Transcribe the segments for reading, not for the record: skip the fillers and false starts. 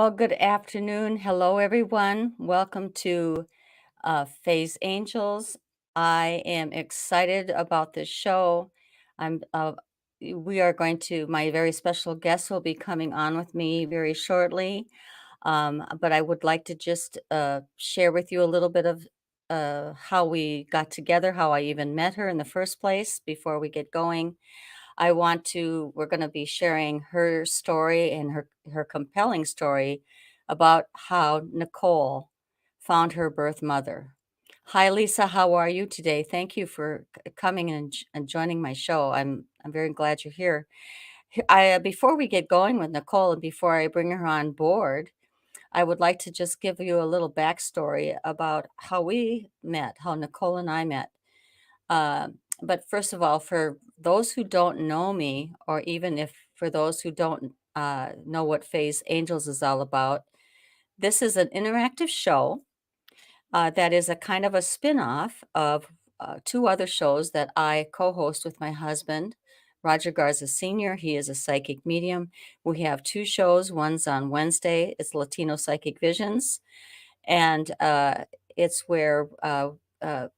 Well, good afternoon. Hello, everyone. Welcome to Faye's Angels. I am excited about this show. I'm. We are going to. My very special guest will be coming on with me very shortly. But I would like to just share with you a little bit of how we got together, how I even met her in the first place. Before we get going, we're going to be sharing her story and her compelling story about how Nicole found her birth mother. Hi, Lisa. How are you today? Thank you for coming and joining my show. I'm very glad you're here. Before we get going with Nicole and before I bring her on board, I would like to just give you a little backstory about how we met, how Nicole and I met. But first of all, for those who don't know me, or even if for those who don't know what Faye's Angels is all about, this is an interactive show that is a kind of a spin-off of two other shows that I co-host with my husband, Roger Garza Sr. He is a psychic medium. We have two shows. One's on Wednesday. It's Latino Psychic Visions, and it's where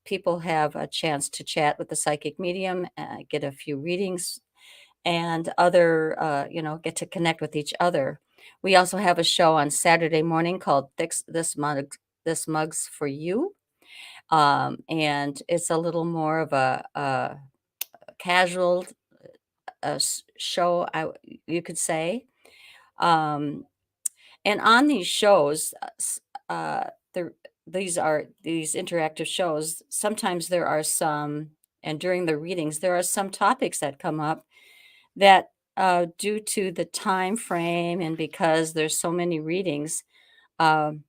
people have a chance to chat with the psychic medium, get a few readings, and get to connect with each other. We also have a show on Saturday morning called This Mug's for You. And it's a little more of a casual show, you could say. Um, and on these shows, there these interactive shows. Sometimes there are some, and during the readings, there are some topics that come up that, due to the time frame and because there's so many readings, um,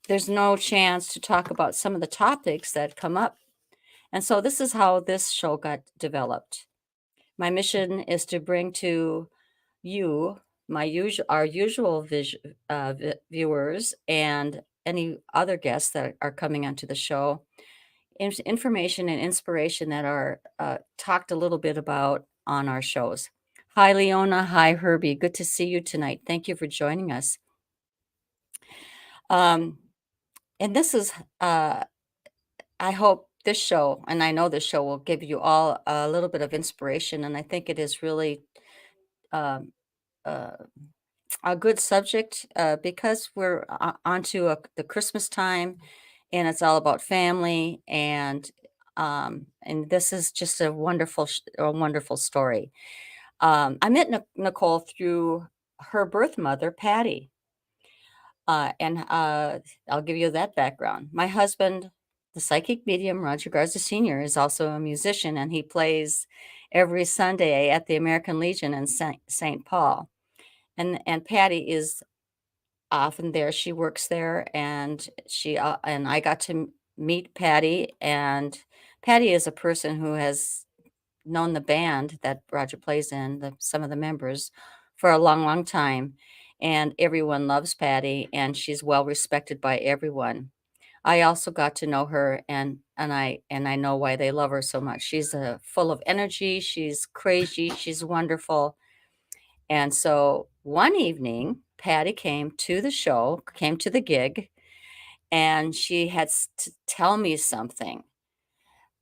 there's no chance to talk about some of the topics that come up. And so this is how this show got developed. My mission is to bring to you, our usual viewers, and any other guests that are coming onto the show, information and inspiration that are talked a little bit about on our shows. Hi, Leona. Hi, Herbie. Good to see you tonight. Thank you for joining us. Um, and this is, I hope this show, and I know this show will give you all a little bit of inspiration. And I think it is really um, uh, a good subject because we're onto the Christmas time, and it's all about family, and this is just a wonderful story. I met Nicole through her birth mother, Patty, and I'll give you that background. My husband, the psychic medium Roger Garza Sr., is also a musician, and he plays every Sunday at the American Legion in St. Paul. And Patty is often there. She works there, and I got to meet Patty. And Patty is a person who has known the band that Roger plays in, some of the members, for a long, long time, and everyone loves Patty, and she's well respected by everyone. I also got to know her, and I know why they love her so much. She's full of energy. She's crazy. She's wonderful. And so one evening, Patty came to the gig, and she had to tell me something.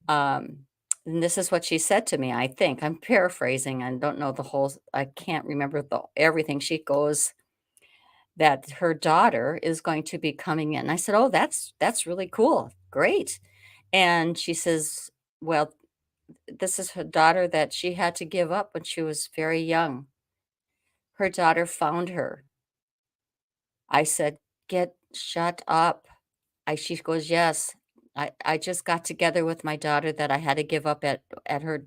Um, and this is what she said to me, I think. I'm paraphrasing. I don't know I can't remember everything. She goes that her daughter is going to be coming in. I said, "Oh, that's really cool. Great." And she says, "Well, this is her daughter that she had to give up when she was very young. Her daughter found her." I said, "Get shut up." She goes, "Yes. I just got together with my daughter that I had to give up at her,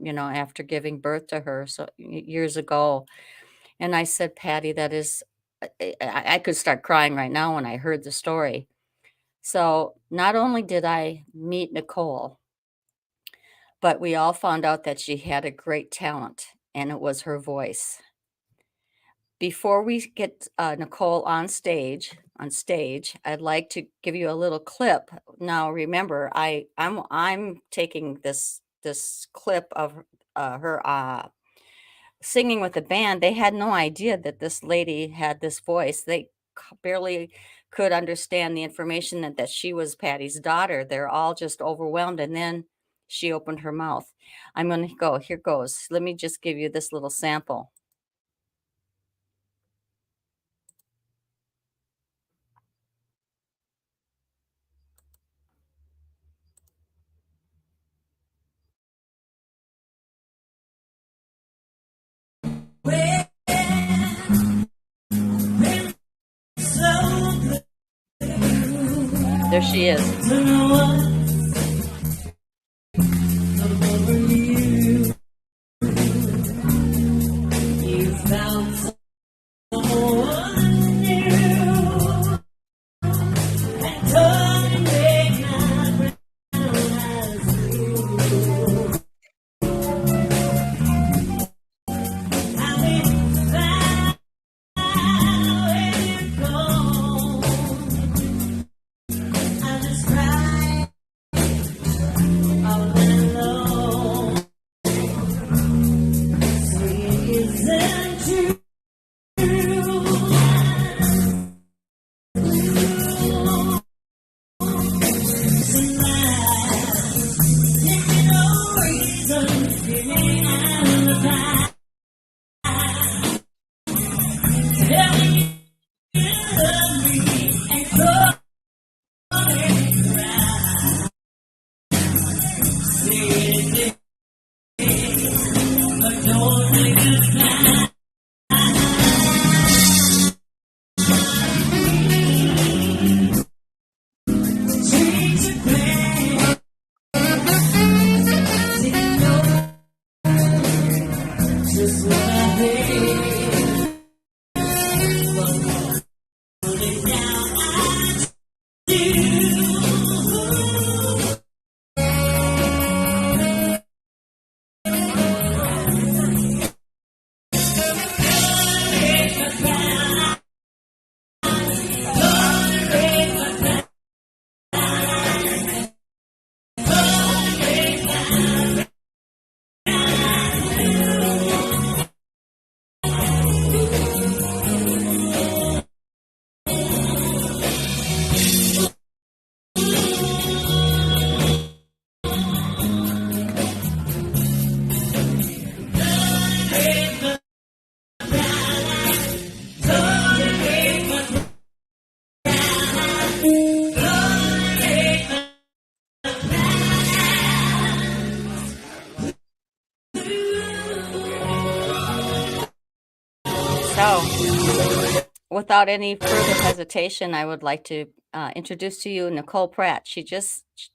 after giving birth to her so years ago." And I said, "Patty, that is," I could start crying right now when I heard the story. So not only did I meet Nicole, but we all found out that she had a great talent, and it was her voice. Before we get Nicole on stage, I'd like to give you a little clip. Now, remember, I'm taking this clip of her singing with the band, they had no idea that this lady had this voice. They barely could understand the information that she was Patty's daughter. They're all just overwhelmed. And then she opened her mouth. I'm going to go. Here goes. Let me just give you this little sample. There she is. So, without any further hesitation, I would like to introduce to you Nicole Pratt.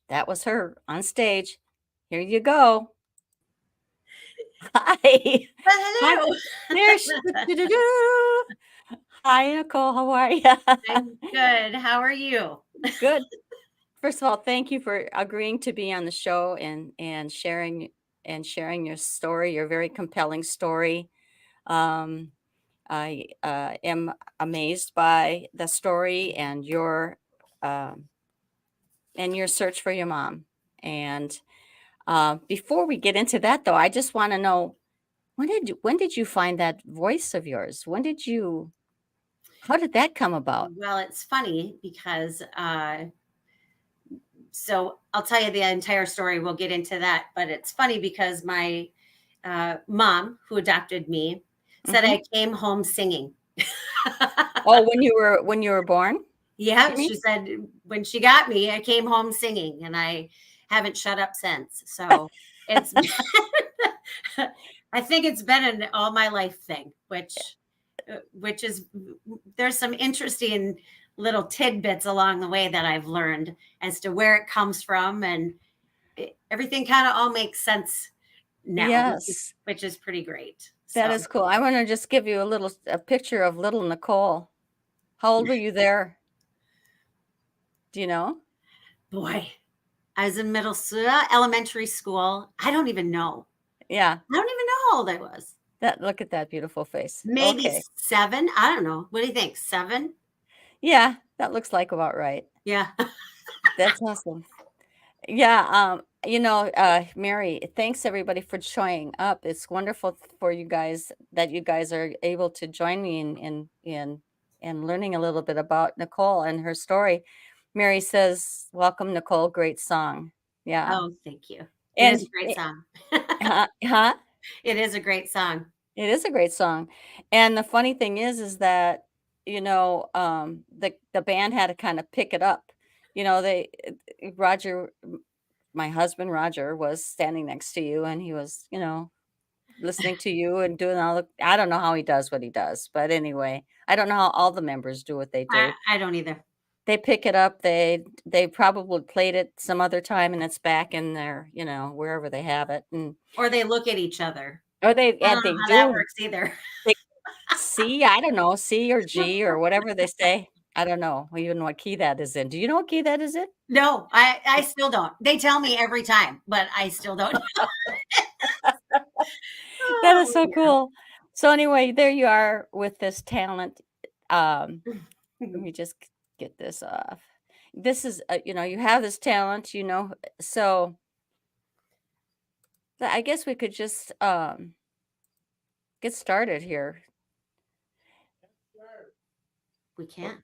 That was her on stage. Here you go. Hi. Well, Hi. hello. There she do-do-do. Hi, Nicole. How are you? I'm good. How are you? Good. First of all, thank you for agreeing to be on the show and sharing your story, your very compelling story. Um, I am amazed by the story um, and your search for your mom. And before we get into that, though, I just want to know when did you find that voice of yours? How did that come about? Well, it's funny because so I'll tell you the entire story. We'll get into that, but it's funny because my mom, who adopted me, said Hmm. I came home singing. Oh, when you were born, Yeah, you mean? she said when she got me, I came home singing, and I haven't shut up since. So it's, I think it's been an all my life thing, which is there's some interesting little tidbits along the way that I've learned as to where it comes from, and everything kind of all makes sense now, Yes, which is pretty great. that So, is cool. I want to just give you a picture of little Nicole. How old were you there? Do you know? boy, I was in elementary school. I don't even know. Yeah, I don't even know how old I was. look at that beautiful face. Maybe Okay. 7. I don't know. What do you think? 7? Yeah, that looks like about right. Yeah. That's awesome. Yeah, Mary, thanks everybody for showing up. It's wonderful for you guys that you guys are able to join me in learning a little bit about Nicole and her story. Mary says, "Welcome, Nicole. Great song." Yeah, Oh, thank you. It is and a great song. huh? It is a great song. It is a great song, and the funny thing is that the band had to kind of pick it up. Roger, my husband Roger, was standing next to you, and he was, listening to you and doing all the. I don't know how he does what he does, but anyway, I don't know how all the members do what they do. I don't either. They pick it up. They probably played it some other time, and it's back in their, wherever they have it, and Or they look at each other. or they I yeah, don't know they how that do. works either. They C, I don't know, C or G or whatever they say. I don't know even what key that is in. Do you know what key that is in? No, I still don't. They tell me every time, but I still don't. That is Oh, so cool. So anyway, there you are with this talent. Um, Let yeah. me just get this off. This is, you have this talent, so I guess we could just get started here. We can't.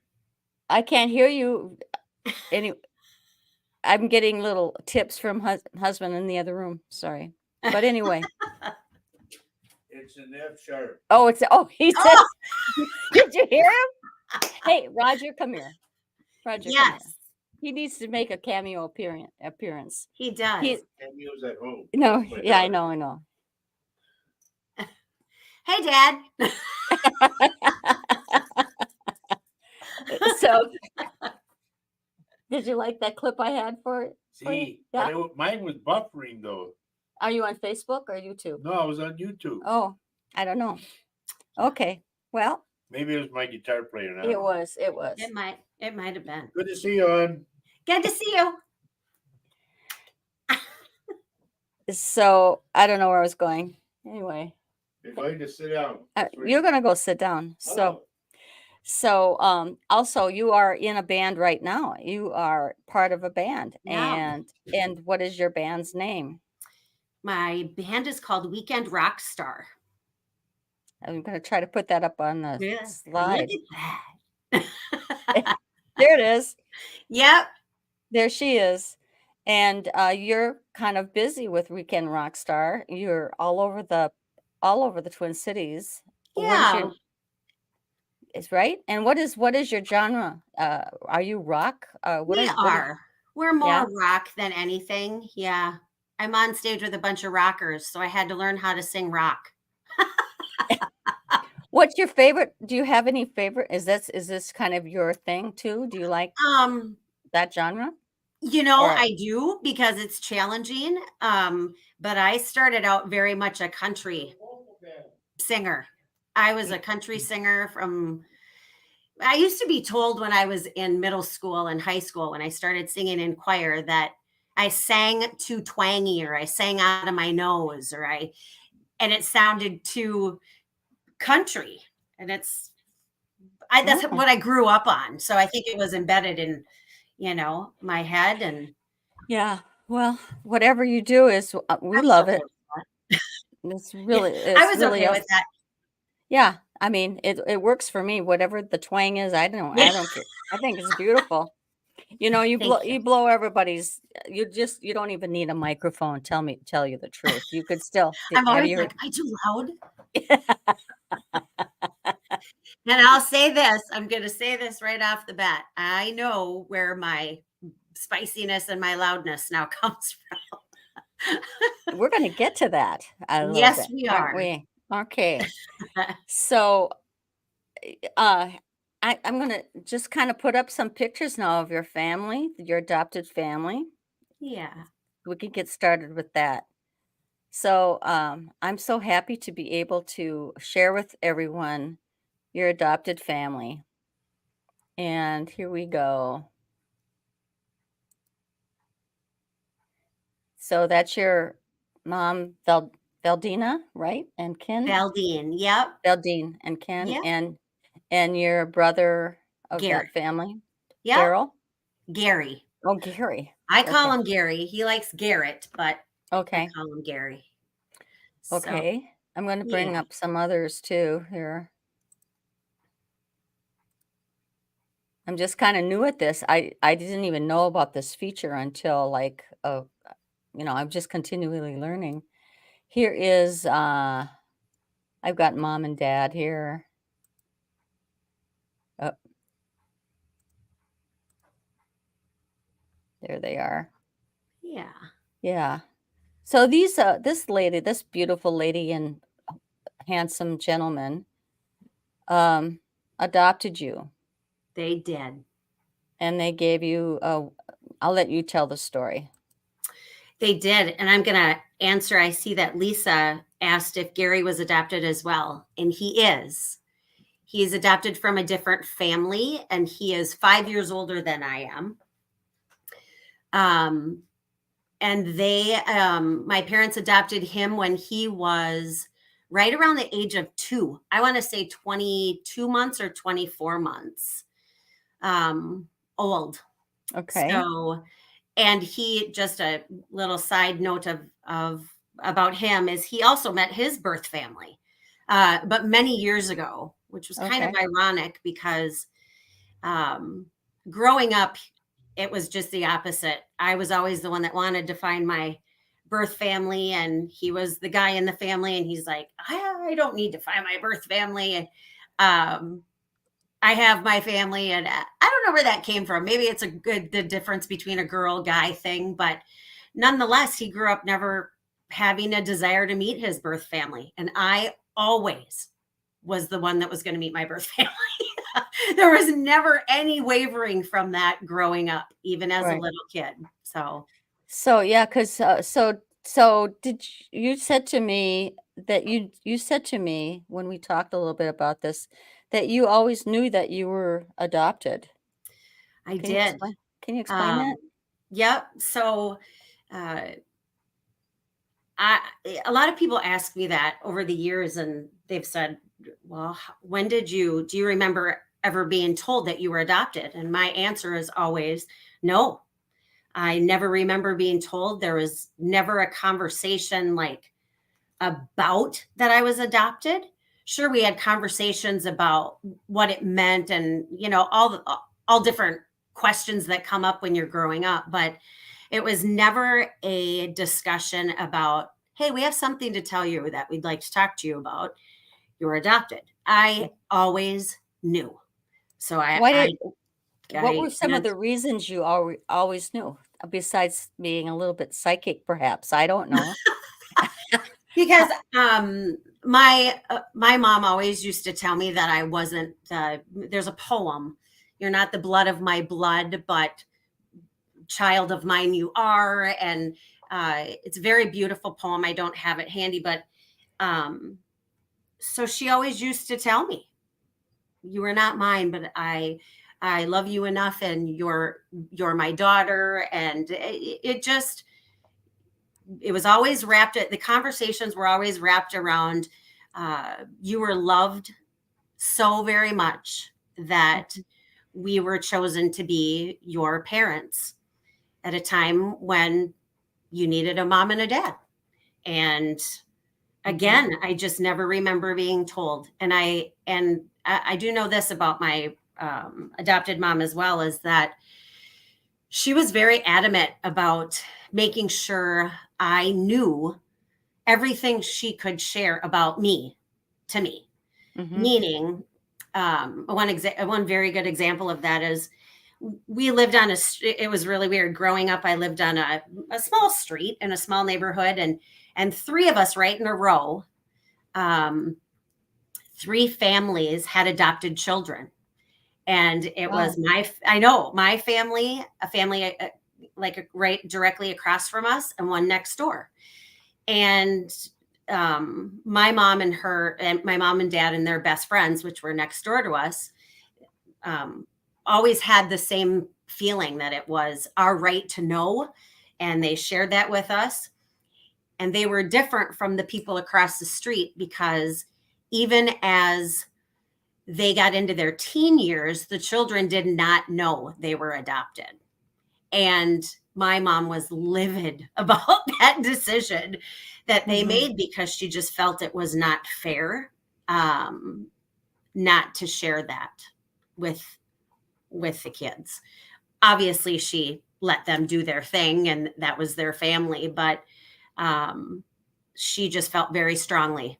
I can't hear you. Any, I'm getting little tips from husband in the other room. Sorry, but anyway. It's an F sharp. He Oh, says, did you hear him? Hey, Roger, come here. Roger, come here. yes, He needs to make a cameo appearance. he does. He Can't use at home. No, My yeah, I daughter. know. Hey, Dad. So, did you like that clip I had for you? See, Yeah. but mine was buffering though. Are you on Facebook or YouTube? No, I was on YouTube. Oh, I don't know. Okay. Well, Maybe it was my guitar player now. it was. It might have been. Good to see you on. Good to see you. So, I don't know where I was going. Anyway, You're going to sit down. you're going to go sit down. Also you are in a band right now. You are part of a band. Yeah. And what is your band's name? My band is called Weekend Rock Star. I'm going to try to put that up on the Yeah. slide. Look at that. There it is. Yep. There she is. And you're kind of busy with Weekend Rockstar. You're all over the Twin Cities. What is Yeah. your is right? And what is your genre? Are you rock? We are. We're Yeah. more rock than anything. Yeah. I'm on stage with a bunch of rockers, so I had to learn how to sing rock. What's your favorite? Do you have any favorite? Is this kind of your thing too? Do you like that genre? Or I do because it's challenging. But I started out very much a country singer. I was a country singer I used to be told when I was in middle school and high school, when I started singing in choir, that I sang too twangy, or I sang out of my nose, and it sounded too country. And that's Oh, what I grew up on. So I think it was embedded in, my head. And yeah. Well, whatever you do is we I was love okay it. with It's that. really I it's was really okay a with that. yeah. I mean, it works for me. Whatever the twang is, I don't care. I think it's beautiful. Thank you. You blow everybody's. You don't even need a microphone. Tell you the truth. You could still I'm have always you like, am I too loud? And I'll say this, I'm going to say this right off the bat. I know where my spiciness and my loudness now comes from. We're going to get to that a little Yes, bit, we aren't are. we? Okay. So, uh, I'm going to just kind of put up some pictures now of your family, your adopted family. Yeah. We can get started with that. So, I'm so happy to be able to share with everyone your adopted family. And here we go. So that's your mom, Veldina, right? And Ken? Valdine. Yep. Veldine and Ken, Yep. and your brother of Gary. that family, Yep. Daryl? Gary. Oh, Gary. I call Okay. him Gary. He likes Garrett, but I Okay. call him Gary. So, Okay. I'm going to bring yeah, up some others too here. I'm just kind of new at this. I didn't even know about this feature until like I'm just continually learning. Here is I've got mom and dad here. Oh, there they are. yeah, Yeah. So these this beautiful lady and handsome gentleman um adopted you they did. and they gave you I'll let you tell the story. They did. And I'm going to answer. I see that Lisa asked if Gary was adopted as well, and he is. He is adopted from a different family, and he is 5 years older than I am. Um, and my parents adopted him when he was right around the age of 2. I want to say 22 months or 24 months old. Okay. So, and he, just a little side note of about him, is he also met his birth family, but many years ago, which was kind of Okay. ironic because um, growing up, it was just the opposite. I was always the one that wanted to find my birth family, and he was the guy in the family, and he's like, I don't need to find my birth family. And I have my family, and I don't know where that came from. Maybe it's the difference between a girl guy thing, but nonetheless, he grew up never having a desire to meet his birth family. And I always was the one that was going to meet my birth family. There was never any wavering from that growing up, even as a Right. little kid. So So yeah, cuz so you said to me that you said to me when we talked a little bit about this that you always knew that you were adopted. I Can you did. explain can you explain that? Um, yep. So uh, I a lot of people ask me that over the years, and they've said, "Well, when do you remember ever being told that you were adopted?" And my answer is always, "No, I never remember being told. There was never a conversation like about that I was adopted. Sure, we had conversations about what it meant, and all different questions that come up when you're growing up, but it was never a discussion about, hey, we have something to tell you that we'd like to talk to you about. You're adopted. I always knew. So Why did what I were some of the reasons you always knew besides being a little bit psychic perhaps? I don't know. because my mom always used to tell me that I wasn't. There's a poem. You're not the blood of my blood, but child of mine you are, and it's a very beautiful poem. I don't have it handy, but um, so she always used to tell me, "You are not mine, but I love you enough, and you're my daughter." And it was always the conversations were always wrapped around, you were loved so very much that Mhm, we were chosen to be your parents at a time when you needed a mom and a dad. And mhm. again, I just never remember being told. And I do know this about my adopted mom as well, is that she was very adamant about making sure I knew everything she could share about me to me. Mhm. Meaning, one very good example of that is we lived on it was really weird. Growing up, I lived on a small street in a small neighborhood, and three of us right in a row, um, three families had adopted children. And it was Wow. I know, my family, a family like right directly across from us, and one next door. And my mom and dad and their best friends, which were next door to us, um, always had the same feeling that it was our right to know, and they shared that with us. And they were different from the people across the street because even as they got into their teen years, the children did not know they were adopted. And my mom was livid about that decision that they made because she just felt it was not fair, not to share that with the kids. Obviously, she let them do their thing, and that was their family. But she just felt very strongly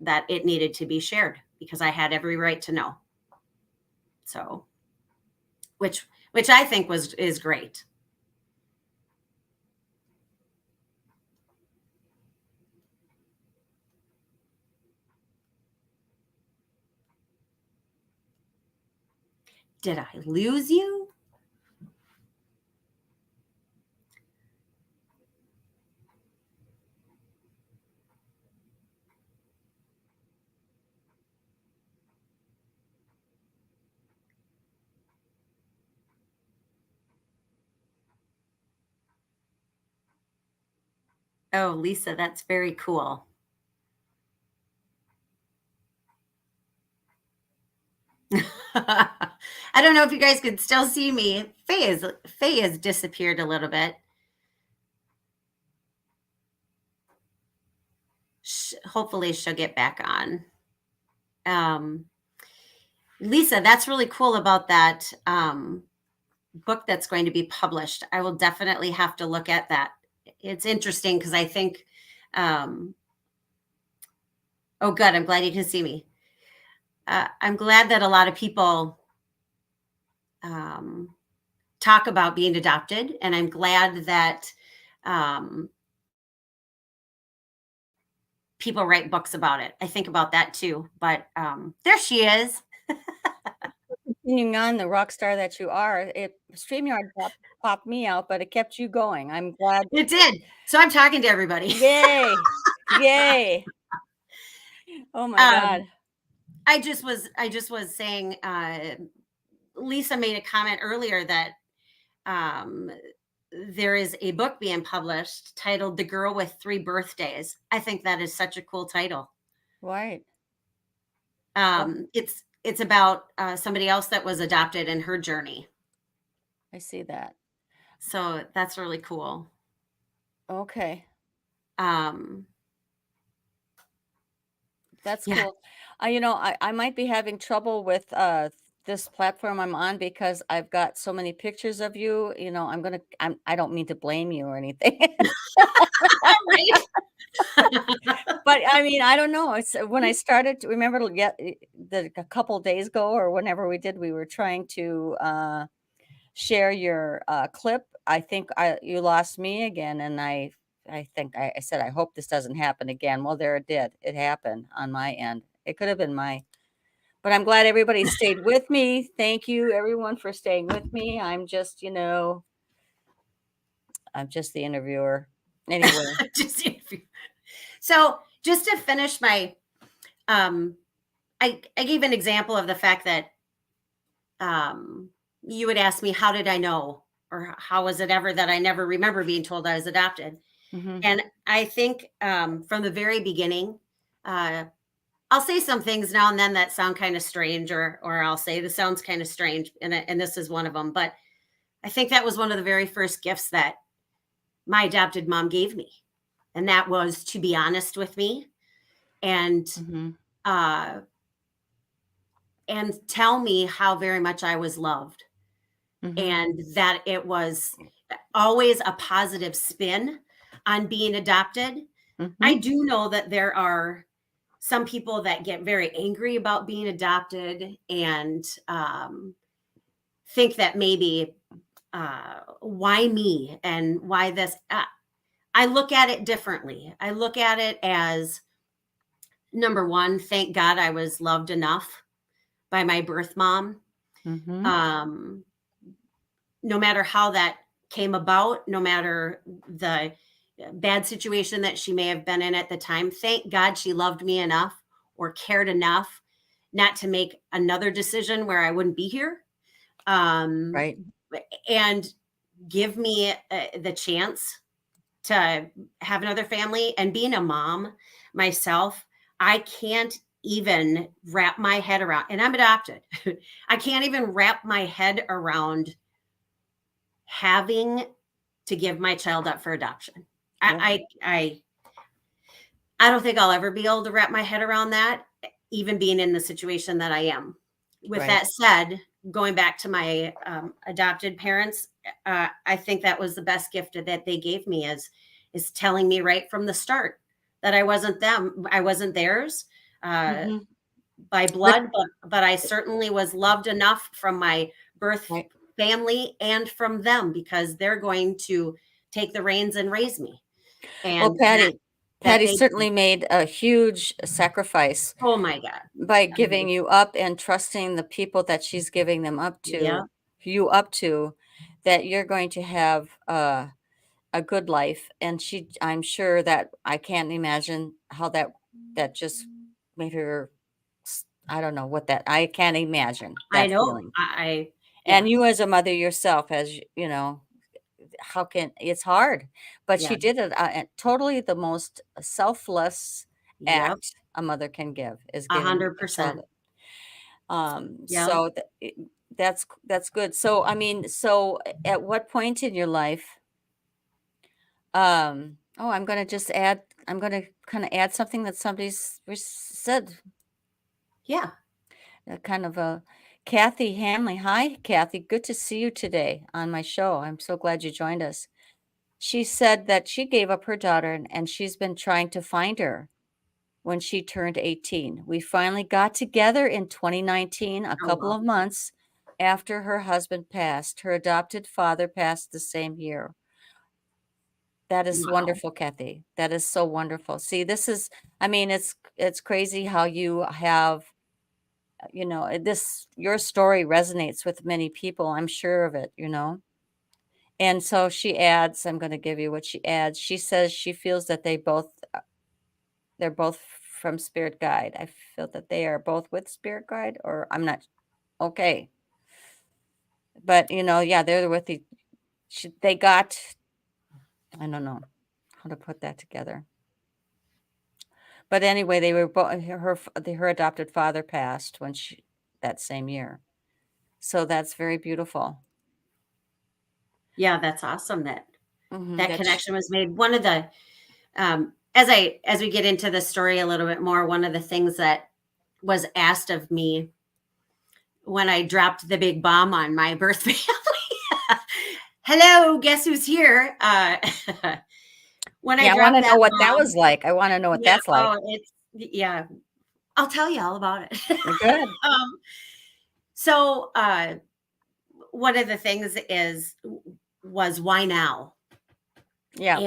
that it needed to be shared because I had every right to know. So, which I think is great. Did I lose you? Oh, Lisa, that's very cool. I don't know if you guys can still see me. Faye has disappeared a little bit. Hopefully she'll get back on. Lisa, that's really cool about that book that's going to be published. I will definitely have to look at that. It's interesting because I think, oh, good. I'm glad you can see me. I'm glad that a lot of people talk about being adopted, and I'm glad that people write books about it. I think about that too. But there she is. Continuing on the rock star that you are, StreamYard popped me out, but it kept you going. I'm glad. It did. So I'm talking to everybody. Yay. Yay. Oh my God. I just was saying, Lisa made a comment earlier that there is a book being published titled "The Girl with Three Birthdays." I think that is such a cool title. Right. It's about somebody else that was adopted and her journey. I see that. So that's really cool. Okay. That's Yeah. cool. I might be having trouble with this platform I'm on because I've got so many pictures of you. I don't mean to blame you or anything. Right? But I mean, I don't know. It's when I started to remember a couple days ago or whenever we were trying to share your clip. I think you lost me again, and I think I said I hope this doesn't happen again. Well, there it did. It happened on my end. It could have been but I'm glad everybody stayed with me. Thank you, everyone, for staying with me. I'm just the interviewer. Anyway. So just to finish my, I gave an example of the fact that you would ask me, how did I know? Or how was it ever that I never remember being told I was adopted? And I think from the very beginning, I'll say some things now and then that sound kind of strange, or I'll say this sounds kind of strange, and this is one of them. But I think that was one of the very first gifts that my adopted mom gave me, and that was to be honest with me and tell me how very much I was loved, and that it was always a positive spin on being adopted. I do know that there are some people that get very angry about being adopted and think that maybe why me and why this. I look at it differently. I look at it as, number one, thank God I was loved enough by my birth mom. No matter how that came about, no matter the bad situation that she may have been in at the time, thank God she loved me enough or cared enough not to make another decision where I wouldn't be here. Right. And give me the chance to have another family. And being a mom myself, I can't even wrap my head around, and I'm adopted. I can't even wrap my head around having to give my child up for adoption. Yeah. I don't think I'll ever be able to wrap my head around that, even being in the situation that I am. With Right. that said, going back to my adopted parents, I think that was the best gift that they gave me is telling me right from the start that I wasn't them, I wasn't theirs Mhm. by But blood, but I certainly was loved enough from my birth right. family and from them because they're going to take the reins and raise me. Well, And Patty that Patty they certainly made a huge sacrifice oh my God. by I mean, giving you up and trusting the people that she's giving them up yeah, to you up to, that you're going to have a good life. And I'm sure that I can't imagine how that just made her I don't know what that I can't imagine I that know. feeling. Yeah, And you as a mother yourself, you know, how can it's hard, but she yeah, did it totally the most selfless yep, act a mother can give is giving a child 100%. Yep, so that's good. So I mean, so at what point in your life oh, I'm going to kind of add something that said yeah, kind of a Kathy Hanley. Hi, Kathy. Good to see you today on my show. I'm so glad you joined us. She said that she gave up her daughter and she's been trying to find her when she turned 18. We finally got together in 2019, a oh, couple well, of months after her husband passed. Her adopted father passed the same year. That is wow. wonderful, Kathy. That is so wonderful. See, this is, I mean, it's crazy how you have, your story resonates with many people. I'm sure of it, you know. And so she adds, I'm going to give you what she adds. She says she feels that they're both from Spirit Guide. I feel that they are both with Spirit Guide, or I'm not okay. But yeah, they're with they got, I don't know how to put that together. But anyway, they were both her adopted father passed when she that same year. So that's very beautiful. Yeah, that's awesome that Mhm, that connection was made. One of the as we get into the story a little bit more, one of the things that was asked of me when I dropped the big bomb on my birth family. Hello, guess who's here? When I yeah, I wanna dropped know that what that bomb, was like. I wanna know what yeah, that's like. yeah, I'll tell you all about it. Good. um, so one of the things was why now? Yeah.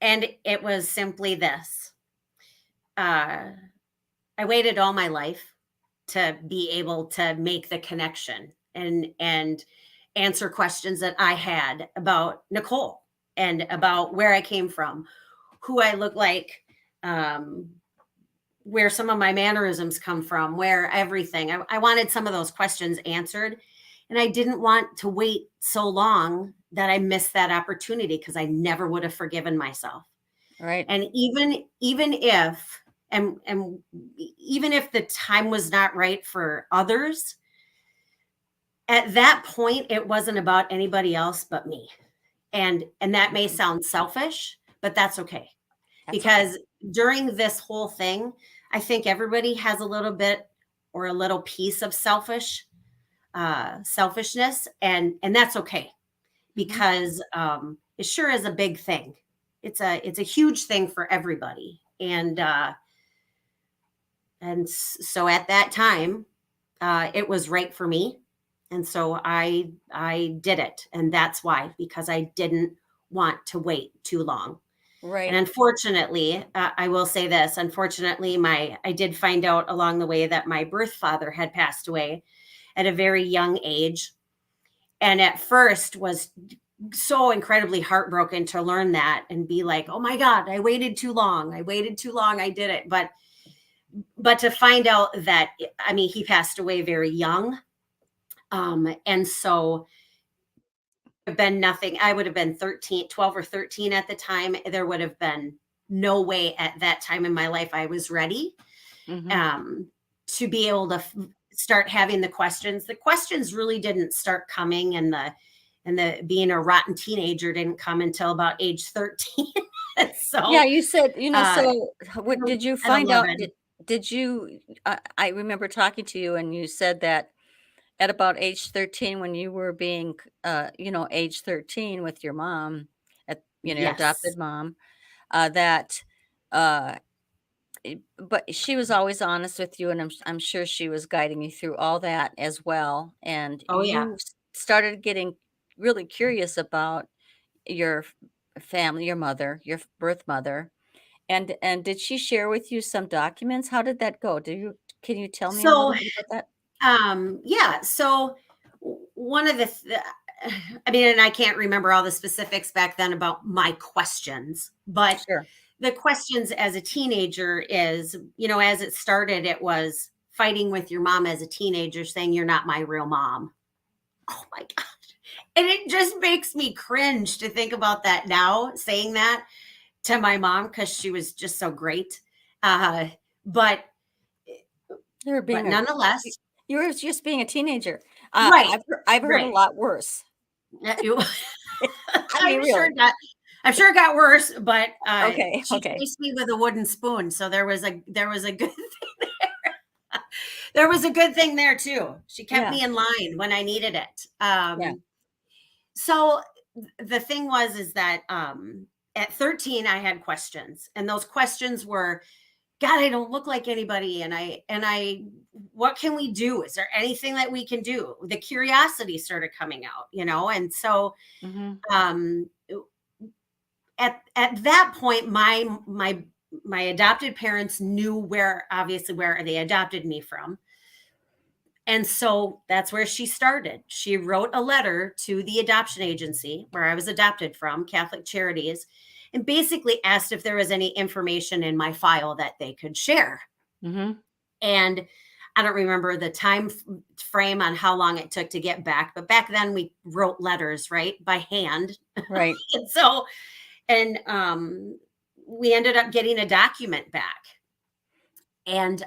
And it was simply this. Uh I waited all my life to be able to make the connection and answer questions that I had about Nicole and about where I came from, who I look like, um, where some of my mannerisms come from, where everything. I wanted some of those questions answered. And I didn't want to wait so long that I missed that opportunity because I never would have forgiven myself. Right. And even if and even if the time was not right for others, at that point it wasn't about anybody else but me. And that may Mhm. sound selfish, but that's okay. That's okay. Because during this whole thing, I think everybody has a little bit or a little piece of selfishness, and that's okay Mhm. because it sure is a big thing. It's a huge thing for everybody, and so at that time, it was right for me, and so I did it, and that's why, because I didn't want to wait too long. And Right. unfortunately, I will say this, unfortunately, I did find out along the way that my birth father had passed away at a very young age, and at first was so incredibly heartbroken to learn that and be like, oh my God, I waited too long, I did it. But to find out that, I mean, he passed away very young, and so have been nothing. I would have been 13, 12 or 13 at the time. There would have been no way at that time in my life I was ready Mhm. um, to be able to start having the questions. The questions really didn't start coming in and the being a rotten teenager didn't come until about age 13. Yeah, So you said, uh, so what did you at find out? 11. Did you, I remember talking to you and you said that at about age 13, when you were being, age 13 with your mom, your Yes. adopted mom, that, uh, but she was always honest with you, and I'm sure she was guiding you through all that as well. And Oh yeah. you started getting really curious about your family, your mother, your birth mother. And did she share with you some documents? How did that go? Can you tell me a So little bit about that? yeah. So one of I mean, and I can't remember all the specifics back then about my questions, but Sure. the questions as a teenager is, as it started, it was fighting with your mom as a teenager, saying you're not my real mom. Oh my God. And it just makes me cringe to think about that now, saying that to my mom because she was just so great. Uh, but You're being a y nonetheless, you were just being a teenager. right, I've heard a right. lot worse. Uh, I mean, I'm sure really. it got I'm sure it got worse, but Okay, she okay. chased me with a wooden spoon, so there was a good there was a good thing there too. She kept Yeah, me in line when I needed it. yeah. So the thing was is that at 13 I had questions, and those questions were, God, I don't look like anybody, and I what can we do? Is there anything that we can do? The curiosity started coming out, and so Mhm. um at that point my adopted parents knew where, obviously, where they adopted me from, and so that's where she started. She wrote a letter to the adoption agency where I was adopted from, Catholic Charities, and basically asked if there was any information in my file that they could share. Mhm. And I don't remember the time frame on how long it took to get back, but back then we wrote letters, right, by hand. Right. And so, and we ended up getting a document back. And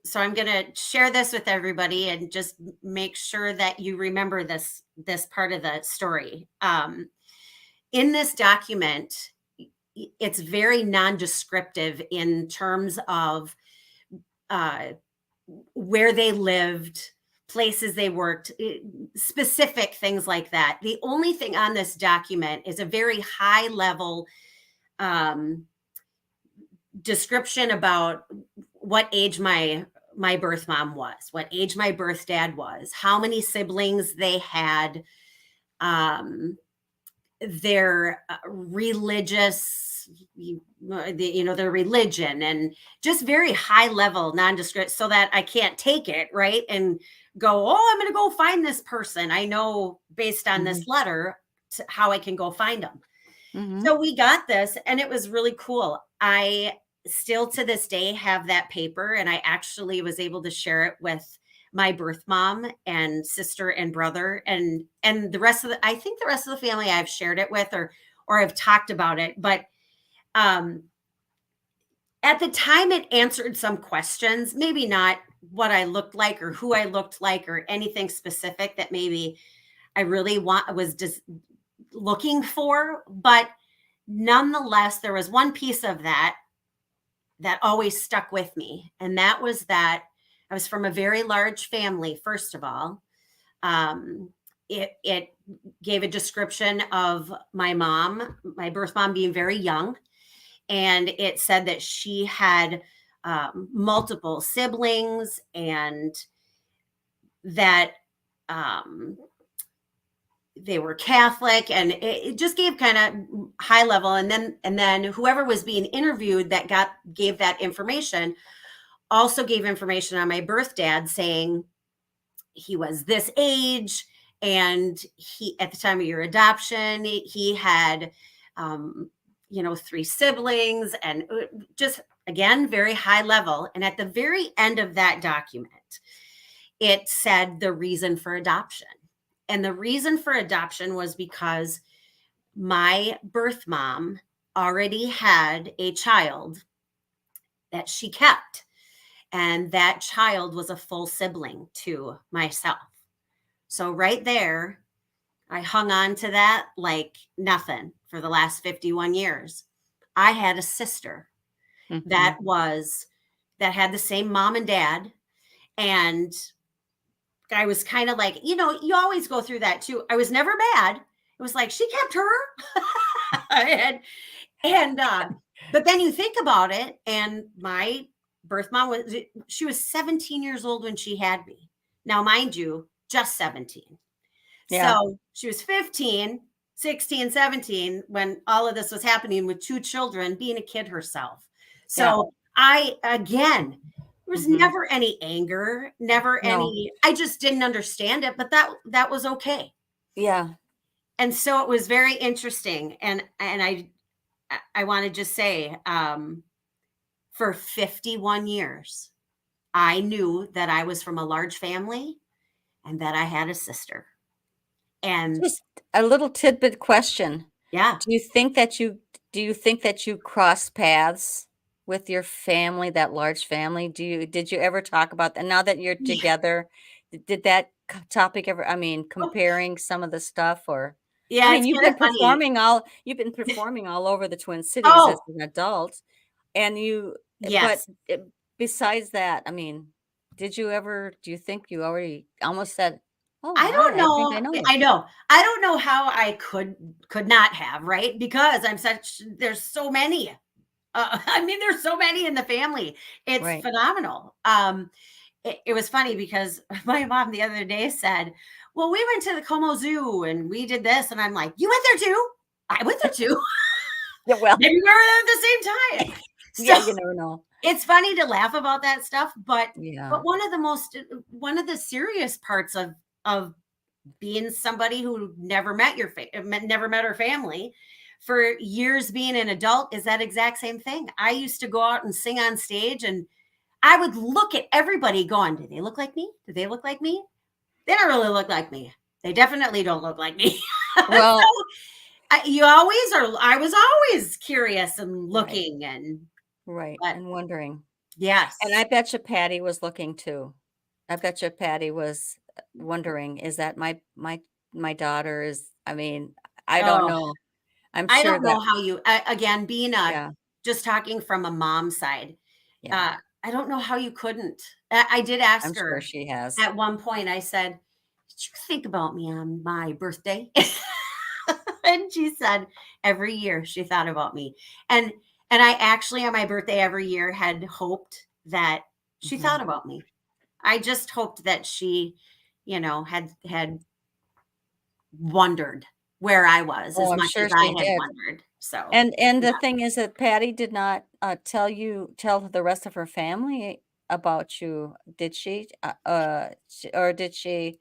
so I'm going to share this with everybody and just make sure that you remember this part of the story. In this document, it's very non-descriptive in terms of uh, where they lived, places they worked, specific things like that. The only thing on this document is a very high level um, description about what age my birth mom was, what age my birth dad was, how many siblings they had, um, their religious, their religion, and just very high level nondescript, so that I can't take it, right, and go, oh, I'm going to go find this person. I know based on Mhm. this letter how I can go find them. Mhm. So we got this, and it was really cool. I still to this day have that paper, and I actually was able to share it with my birth mom and sister and brother, and the rest of the I think the rest of the family I've shared it with, or I've talked about it. But um at the time it answered some questions, maybe not what I looked like or who I looked like or anything specific that maybe I really was just looking for, but nonetheless, there was one piece of that always stuck with me. And that was that I was from a very large family, first of all. Um, it gave a description of my mom, my birth mom, being very young. And it said that she had multiple siblings, and that um, they were Catholic, and it just gave kind of high level. And then whoever was being interviewed that gave that information also gave information on my birth dad, saying he was this age, and he, at the time of your adoption, he had three siblings, and just, again, very high level. And at the very end of that document, it said the reason for adoption. And the reason for adoption was because my birth mom already had a child that she kept. And that child was a full sibling to myself. So right there, I hung on to that like nothing for the last 51 years. I had a sister Mhm. that was that had the same mom and dad, and I was kind of like, you always go through that too. I was never mad. It was like she kept her. and and but then you think about it, and my birth mom she was 17 years old when she had me. Now, mind you, just 17. Yeah. So she was 15, 16, 17 when all of this was happening with two children, being a kid herself. Yeah. So I, again, there was Mhm. never any anger, never No. any, I just didn't understand it, but that was okay. Yeah. And so it was very interesting. And I want to just say, for 51 years, I knew that I was from a large family and that I had a sister. And Just a little tidbit question. yeah, Do you think that you do you think that you crossed paths with your family, that large family? Did you ever talk about that now that you're yeah. together? Did that topic ever, Oh, comparing some of the stuff, or I yeah, mean, it's kind of funny. you've been performing all over the Twin Cities as Oh, an adult, and but yes. besides that, I mean, do you think you already almost said, "Oh, I don't I think I know. know you." I know. I don't know how I could not have, right? Because there's so many. I mean, there's so many in the family. It's Right. phenomenal. It was funny because my mom the other day said, "Well, we went to the Como Zoo and we did this," and I'm like, "You went there too? I went there too. Yeah, well, Maybe we were there at the same time." yeah, So you never know. it's funny to laugh about that stuff, but Yeah, one of the serious parts of being somebody who never met never met her family for years, being an adult, is that exact same thing. I used to go out and sing on stage, and I would look at everybody going, do they look like me? Do they look like me? They don't really look like me. They definitely don't look like me. So well, I was always curious and right, looking, right, but and wondering, and I yes. bet you Patty was looking too. I bet you Patty was, wondering, "Is that my daughter?" I mean, I don't Oh, know. I'm I sure don't know that how again, being yeah, just talking from a mom side, yeah, uh, I don't know how you couldn't. I did I'm ask sure her she has. at one point. I said, "Did you think about me on my birthday?" And she said every year she thought about me. And I actually on my birthday every year had hoped that she thought Mhm. about me. I just hoped that she, had wondered where I was Oh, as I'm much as sure I she had did. wondered. So, And yeah. the thing is that Patty did not, tell the rest of her family about you, did she? Or did she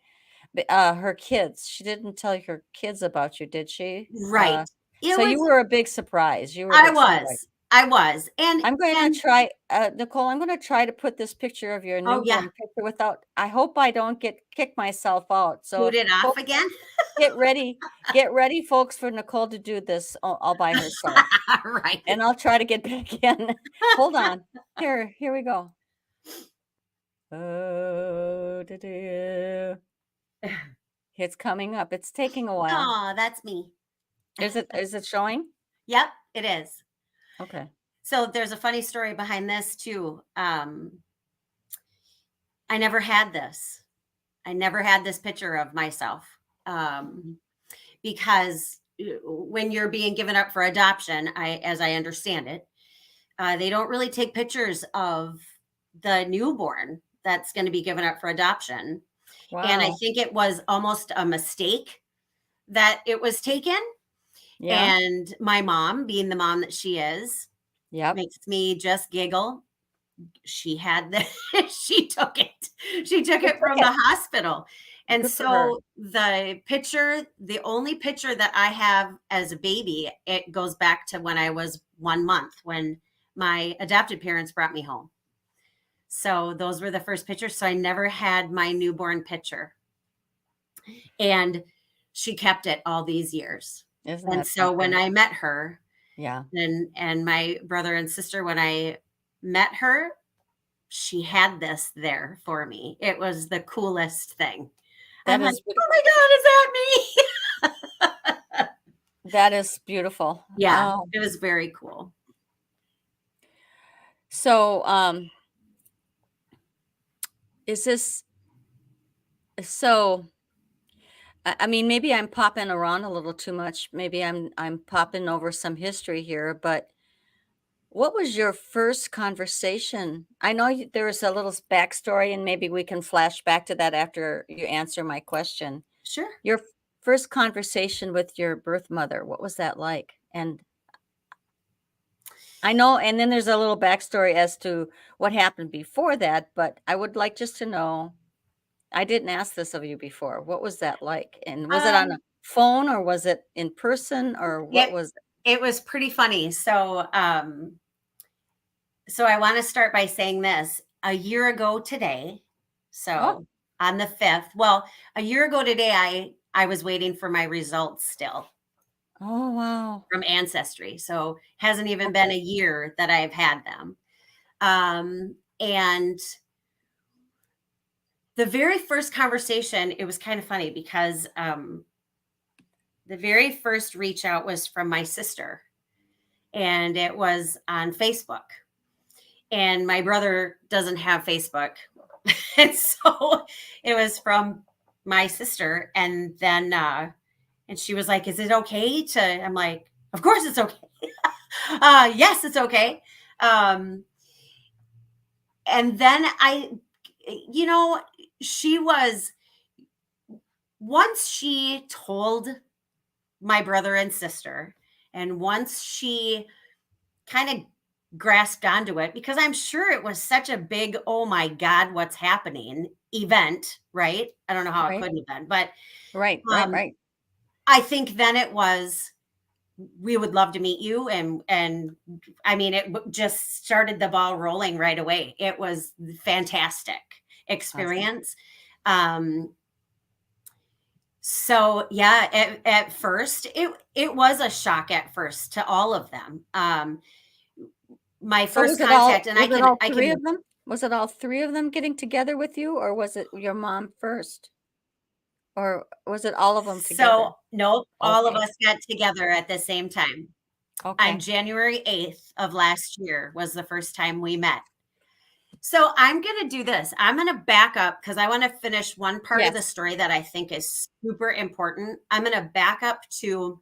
her kids, she didn't tell her kids about you, did she? Right. It So you was were a big surprise, you were a I big surprise. was. I was. I'm gonna And try, Nicole, I'm gonna try to put this picture of your oh yeah, newborn picture without I hope I don't kick myself out, so boot if it off folks again. get ready get ready, folks, for Nicole to do this all by herself, Right. and I'll try to get back in. Hold on. Here we go. Oh, it's coming up, it's taking a while. Oh, that's me. Is it showing? Yep, it is. Okay. So there's a funny story behind this too. I never had this. I never had this picture of myself. Um, Mhm. because when you're being given up for adoption, as I understand it, they don't really take pictures of the newborn that's going to be given up for adoption. And I Wow. think it was almost a mistake that it was taken. Yeah. And my mom, being the mom that she is, Yep. makes me just giggle. She had the she took it. She took She it took from the it. hospital. And Good for her. so the only picture that I have as a baby, it goes back to when I was 1 month when my adopted parents brought me home. So those were the first pictures. So I never had my newborn picture. And she kept it all these years. Isn't And that so when something? I met her, Yeah. and my brother and sister, when I met her, she had this there for me. It was the coolest thing. I'm That like, is really "Oh my god, is that me?" That is beautiful. Yeah, it was very cool. So, is this so I mean, maybe I'm popping around a little too much. Maybe I'm popping over some history here, but what was your first conversation? I know there was a little backstory, and maybe we can flash back to that after you answer my question. Sure. Your first conversation with your birth mother, what was that like? And I know, and then there's a little backstory as to what happened before that, but I would like just to know. I didn't ask this of you before. What was that like? And was it on a Um, phone or was it in person or what it was it? it was pretty funny. So I want to start by saying this. A year ago today, Oh, so on the 5th, well, a year ago today, I was waiting for my results still oh, wow. from Ancestry. So hasn't even been Okay. a year that I've had them. And the very first conversation, it was kind of funny because the very first reach out was from my sister, and it was on Facebook. And my brother doesn't have Facebook. And so it was from my sister. And then, and she was like, "Is it okay to?" I'm like, "Of course it's okay." Yes, it's okay. Um, and then you know, she was, once she told my brother and sister, and once she kind of grasped onto it, because I'm sure it was such a big, oh my God, what's happening event, right? I don't know how it Right. couldn't have been, but Right. Right. um, Right. I think then it was, we would love to meet you. And I mean, just started the ball rolling right away. It was fantastic Awesome. experience. Um, so yeah, at first it was a shock at first to all of them. My So first contact, and was it all I three can of them? Was it all three of them getting together with you or was it your mom first? Or was it all of them So, together? nope, all of Okay. us got together at the same time. On Okay. January 8th of last year was the first time we met. So, I'm gonna do this. I'm gonna back up because I wanna finish one part of the Yes. story that I think is super important. I'm gonna back up to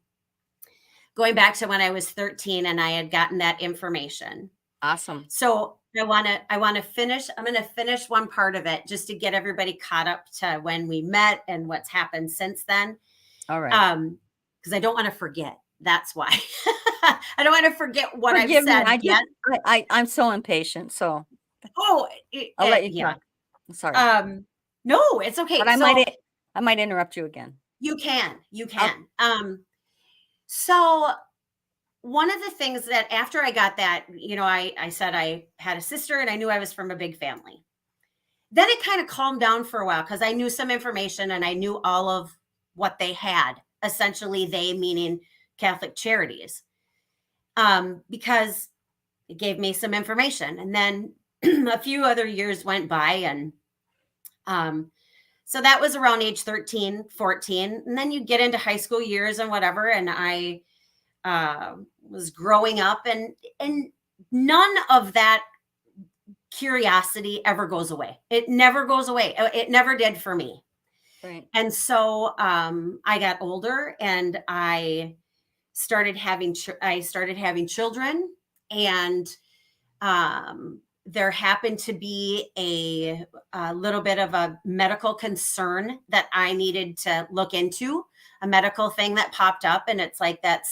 going back to when I was 13 and I had gotten that information. Awesome. So, I wanna finish, I'm gonna finish one part of it just to get everybody caught up to when we met and what's happened since then. All right. Because I don't want to forget. That's why. I don't want to forget what I've Forgive me. said yet. I'm so impatient, so Oh, I'll let you yeah. talk. I'm sorry. Um, no, it's But okay. So I might interrupt you again. you Oh, can. So one of the things that after I got that, I said I had a sister and I knew I was from a big family. Then it kind of calmed down for a while because I knew some information and I knew all of what they had. Essentially, they meaning Catholic Charities, because it gave me some information. And then a few other years went by, and um, so that was around age 13, 14. And then you get into high school years and whatever. And I was growing up, and none of that curiosity ever goes away. It never goes away. It never did for me. right. And so I got older and I started having children, and there happened to be a little bit of a medical concern that I needed to look into, a medical thing that popped up, and it's like that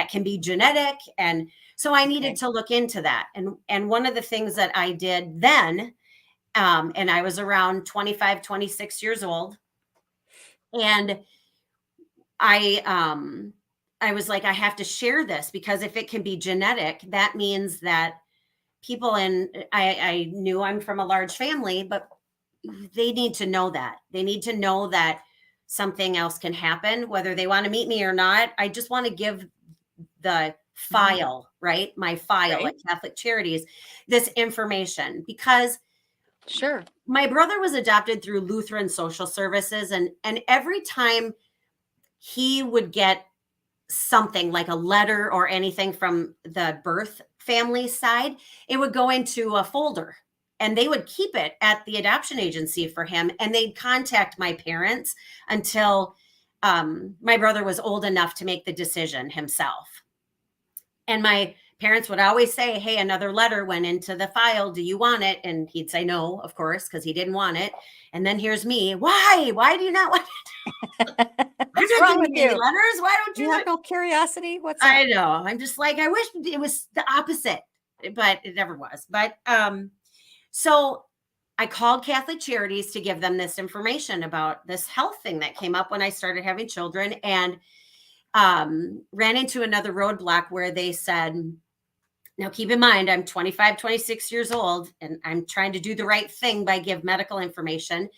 can be genetic, and so I needed Okay. to look into that. And one of the things that I did then, and I was around 25, 26 years old, and I um I was like, I have to share this because if it can be genetic, that means that people in I knew I'm from a large family, but they need to know that. They need to know that something else can happen, whether they want to meet me or not. I just want to give the Mhm. file, right? My file Right. at Catholic Charities, this information, because Sure. my brother was adopted through Lutheran Social Services, and every time he would get something like a letter or anything from the birth family side, it would go into a folder and they would keep it at the adoption agency for him. And they'd contact my parents until my brother was old enough to make the decision himself. And my parents would always say, hey, another letter went into the file. Do you want it? And he'd say no, of course, because he didn't want it. And then here's me. Why? Why do you not want it? What's wrong with Any you? letters? Why don't You you? have no curiosity? What's I up? know. I'm just like, I wish it was the opposite, but it never was. But so I called Catholic Charities to give them this information about this health thing that came up when I started having children, and ran into another roadblock where they said, now keep in mind, I'm 25, 26 years old, and I'm trying to do the right thing by give medical information.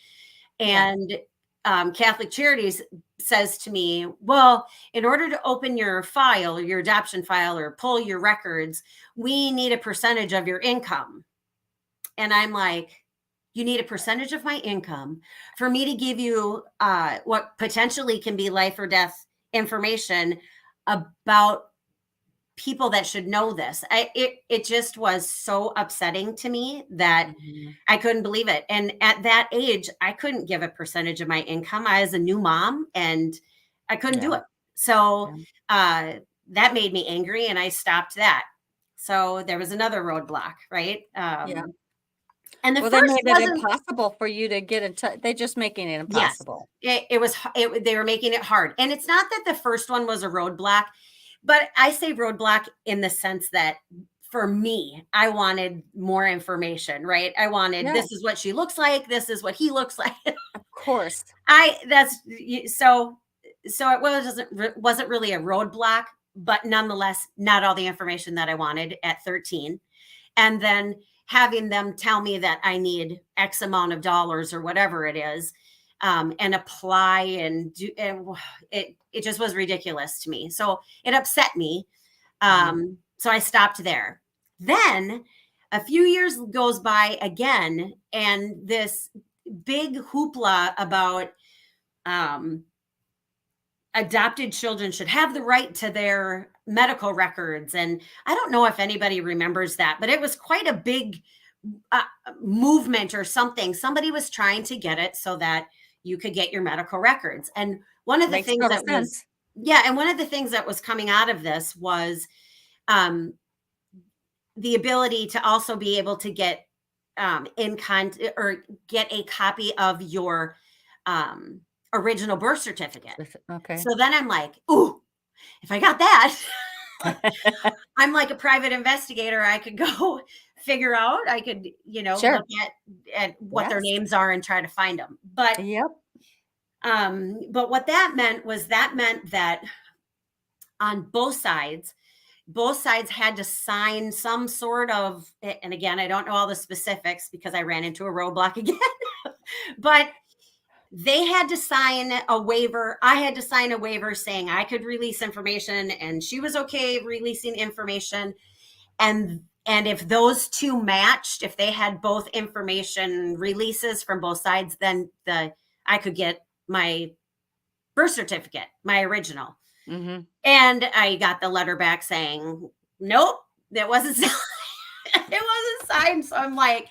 And Catholic Charities says to me, well, in order to open your file, your adoption file, or pull your records, we need a percentage of your income. And I'm like, you need a percentage of my income for me to give you what potentially can be life or death information about people that should know this. It just was so upsetting to me that I couldn't believe it. And at that age, I couldn't give a percentage of my income. I was a new mom and I couldn't do it. So that made me angry and I stopped that. So there was another roadblock, right? And the Well, they first made it wasn't. impossible for you to get in touch. They're just making it Yes, impossible. it was. They were making it hard, and it's not that the first one was a roadblock, but I say roadblock in the sense that for me, I wanted more information. Right? I wanted Yeah, this is what she looks like. This is what he looks like. of course. So it wasn't really a roadblock, but nonetheless, not all the information that I wanted at 13, and then having them tell me that I need X amount of dollars or whatever it is, and apply and do, and it just was ridiculous to me. So it upset me. So I stopped there. Then a few years goes by again, and this big hoopla about adopted children should have the right to their medical records. And I don't know if anybody remembers that, but it was quite a big movement or something. Somebody was trying to get it so that you could get your medical records. And one of the Makes things total that was, sense. and one of the things that was coming out of this was the ability to also be able to get or get a copy of your original birth certificate. Okay. So then I'm like, ooh, if I got that, I'm like a private investigator. I could go figure out, I could, Sure. look at what their Yes. names are and try to find them. But Yep. what that meant was that on both sides had to sign some sort of, and again, I don't know all the specifics because I ran into a roadblock again, but they had to sign a waiver. I had to sign a waiver saying I could release information and she was okay releasing information. And if those two matched, if they had both information releases from both sides, then I could get my birth certificate, my original. And I got the letter back saying, nope, that wasn't signed. It wasn't signed. So I'm like,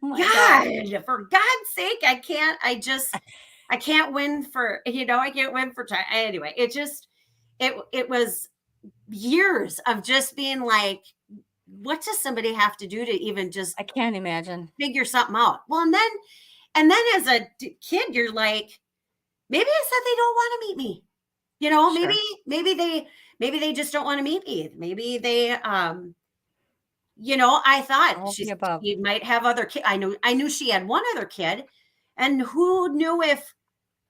God, for God's sake, I can't win for, I can't win for time. Anyway, it was years of just being like, what does somebody have to do to even just I can't imagine. figure something out? Well, and then as a kid, you're like, maybe it's that they don't want to meet me. Sure. Maybe they just don't want to meet me. Maybe they I thought All the above. she might have other kids. I knew she had one other kid, and who knew if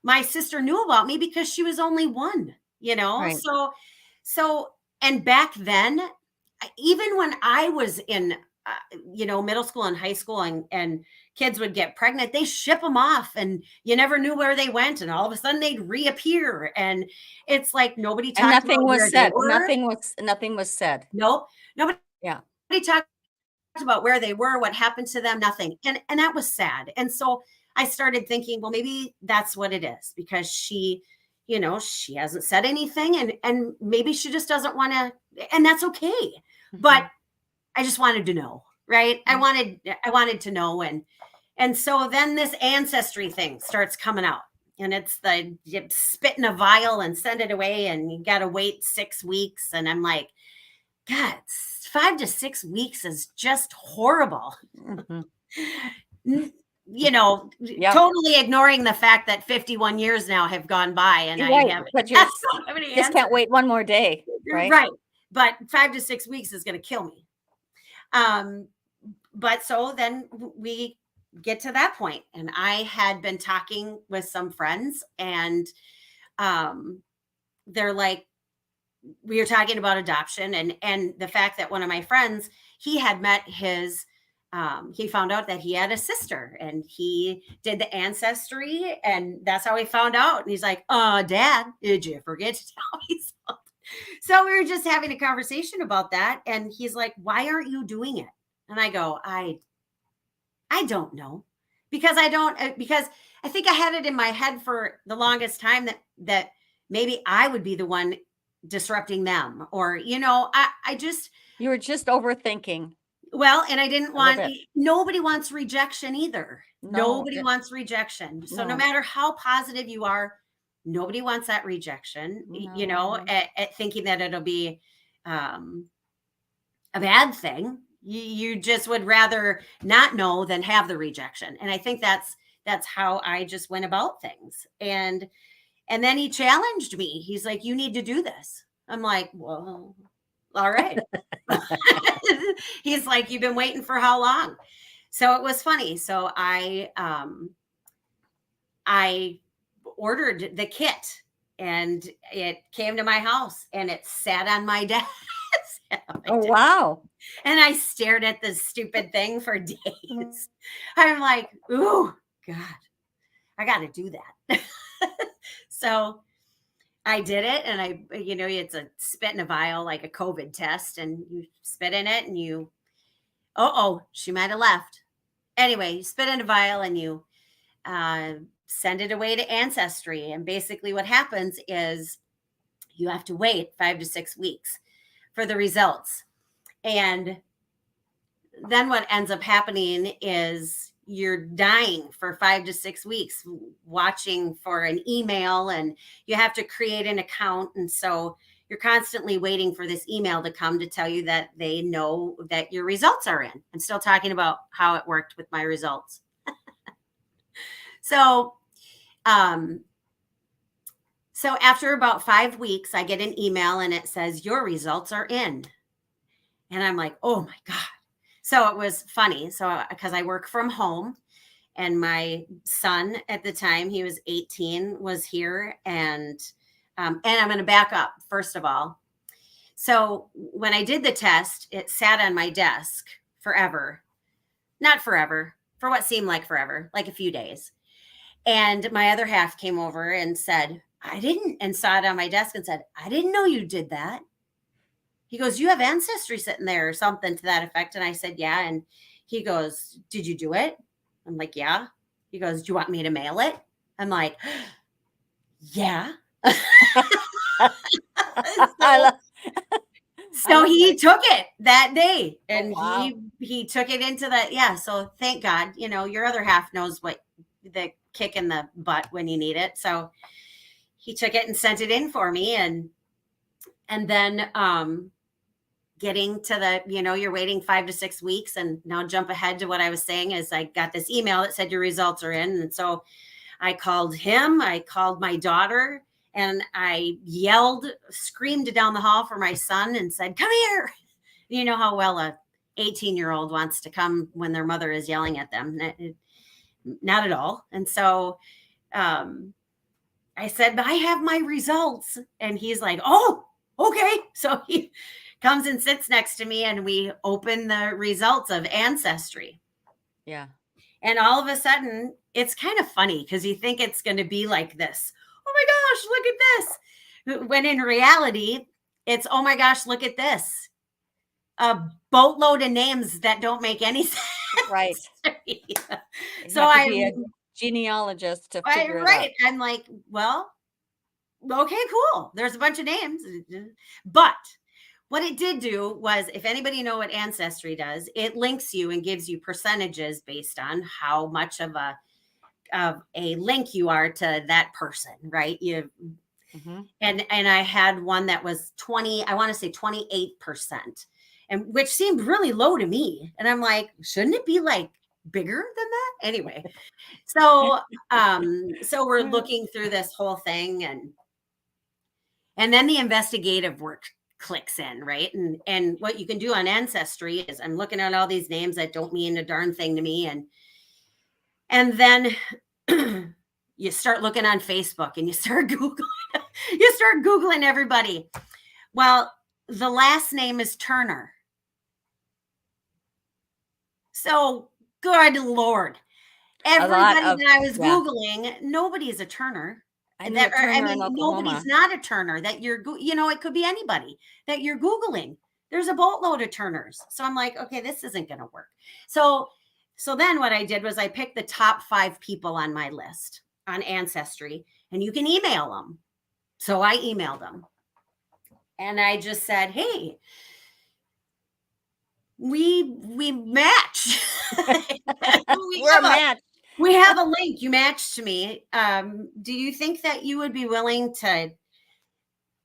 my sister knew about me because she was only one, Right. So, and back then, even when I was in, middle school and high school and kids would get pregnant, they ship them off and you never knew where they went. And all of a sudden they'd reappear. And it's like, nobody And talked nothing about was where they said. were. Nothing was said. Nope. Nobody Yeah. talked about where they were, what happened to them, nothing. And that was sad. And so I started thinking, well, maybe that's what it is, because she she hasn't said anything, and maybe she just doesn't want to, and that's okay. Mm-hmm. But I just wanted to know, right? Mm-hmm. I wanted to know. And so then this ancestry thing starts coming out, and it's you spit in a vial and send it away, and you got to wait 6 weeks. And I'm like, God, 5 to 6 weeks is just horrible. Mm-hmm. Yeah. Totally ignoring the fact that 51 years now have gone by, and I Right, haven't but I don't have any just can't answers. wait one more day, right? Right. But 5 to 6 weeks is going to kill me. But so then we get to that point, and I had been talking with some friends, and they're like, we were talking about adoption, and the fact that one of my friends, he had met his he found out that he had a sister, and he did the ancestry, and that's how he found out. And he's like, Dad, did you forget to tell me something? So we were just having a conversation about that, and he's like, why aren't you doing it? And I go, I don't know, because because I think I had it in my head for the longest time that maybe I would be the one disrupting them, or I just, You were just overthinking well, and I didn't a little want, bit. nobody wants rejection either. No, Nobody wants rejection. So no no, matter how positive you are, nobody wants that rejection, no. at thinking that it'll be um, a bad thing. You just would rather not know than have the rejection. And I think that's how I just went about things. And then he challenged me. He's like, you need to do this. I'm like, well, all right. He's like, you've been waiting for how long? So it was funny. So I ordered the kit, and it came to my house, and it sat on my desk. Oh, wow. And I stared at this stupid thing for days. I'm like, ooh, God, I got to do that. So I did it, and it's a spit in a vial, like a COVID test, and you spit in it, and she might have left. Anyway, you spit in a vial, and you send it away to Ancestry. And basically what happens is you have to wait 5 to 6 weeks for the results. And then what ends up happening is you're dying for 5 to 6 weeks watching for an email, and you have to create an account. And so you're constantly waiting for this email to come to tell you that they know that your results are in. I'm still talking about how it worked with my results. So after about 5 weeks, I get an email, and it says your results are in. And I'm like, oh my God. So it was funny. So because I work from home, and my son at the time, he was 18, was here. And I'm going to back up first of all. So when I did the test, it sat on my desk forever. Not forever, for what seemed like forever, like a few days. And my other half came over and said, and saw it on my desk and said, I didn't know you did that. He goes, you have Ancestry sitting there, or something to that effect. And I said, yeah. And he goes, did you do it? I'm like, yeah. He goes, do you want me to mail it? I'm like, yeah. So he took it that day, and wow. he took it into so thank God, your other half knows what the kick in the butt when you need it. So he took it and sent it in for me. And then getting to the, you're waiting 5 to 6 weeks. And now jump ahead to what I was saying is I got this email that said your results are in. And so I called him, I called my daughter, and I screamed down the hall for my son and said, come here. You know how well a 18-year-old wants to come when their mother is yelling at them. Not at all. And so I said, I have my results. And he's like, oh, okay. So he comes and sits next to me, and we open the results of Ancestry. Yeah. And all of a sudden, it's kind of funny because you think it's going to be like this. Oh my gosh, look at this. When in reality, it's, oh my gosh, look at this. A boatload of names that don't make any sense. Right. Yeah. So I be a genealogist to figure it out. I'm like, well, okay, cool. There's a bunch of names. But what it did do was, if anybody know what Ancestry does, it links you and gives you percentages based on how much of a link you are to that person, right? And I had one that was 20, I want to say 28%, and which seemed really low to me. And I'm like, shouldn't it be like bigger than that? Anyway, so so we're looking through this whole thing, and then the investigative work clicks in, right? And what you can do on Ancestry is, I'm looking at all these names that don't mean a darn thing to me, and then you start looking on Facebook and you start googling everybody. Well, the last name is Turner. So good Lord. Everybody that I was Googling, nobody's a Turner. I knew a Turner in nobody's Oklahoma. not a Turner that you're, it could be anybody that you're Googling. There's a boatload of Turners. So I'm like, okay, this isn't going to work. So then what I did was I picked the top 5 people on my list on Ancestry, and you can email them. So I emailed them. And I just said, hey, we match. We're a match. We have a link. You matched to me. Do you think that you would be willing to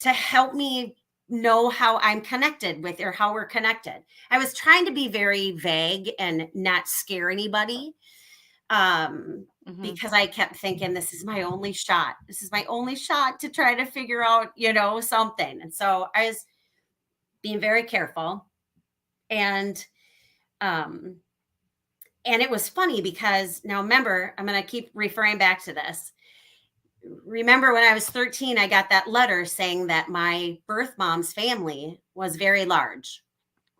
help me know how I'm connected with, or how we're connected? I was trying to be very vague and not scare anybody. Because I kept thinking, this is my only shot. This is my only shot to try to figure out, something. And so I was being very careful. And it was funny because, now remember, I'm going to keep referring back to this. Remember when I was 13, I got that letter saying that my birth mom's family was very large.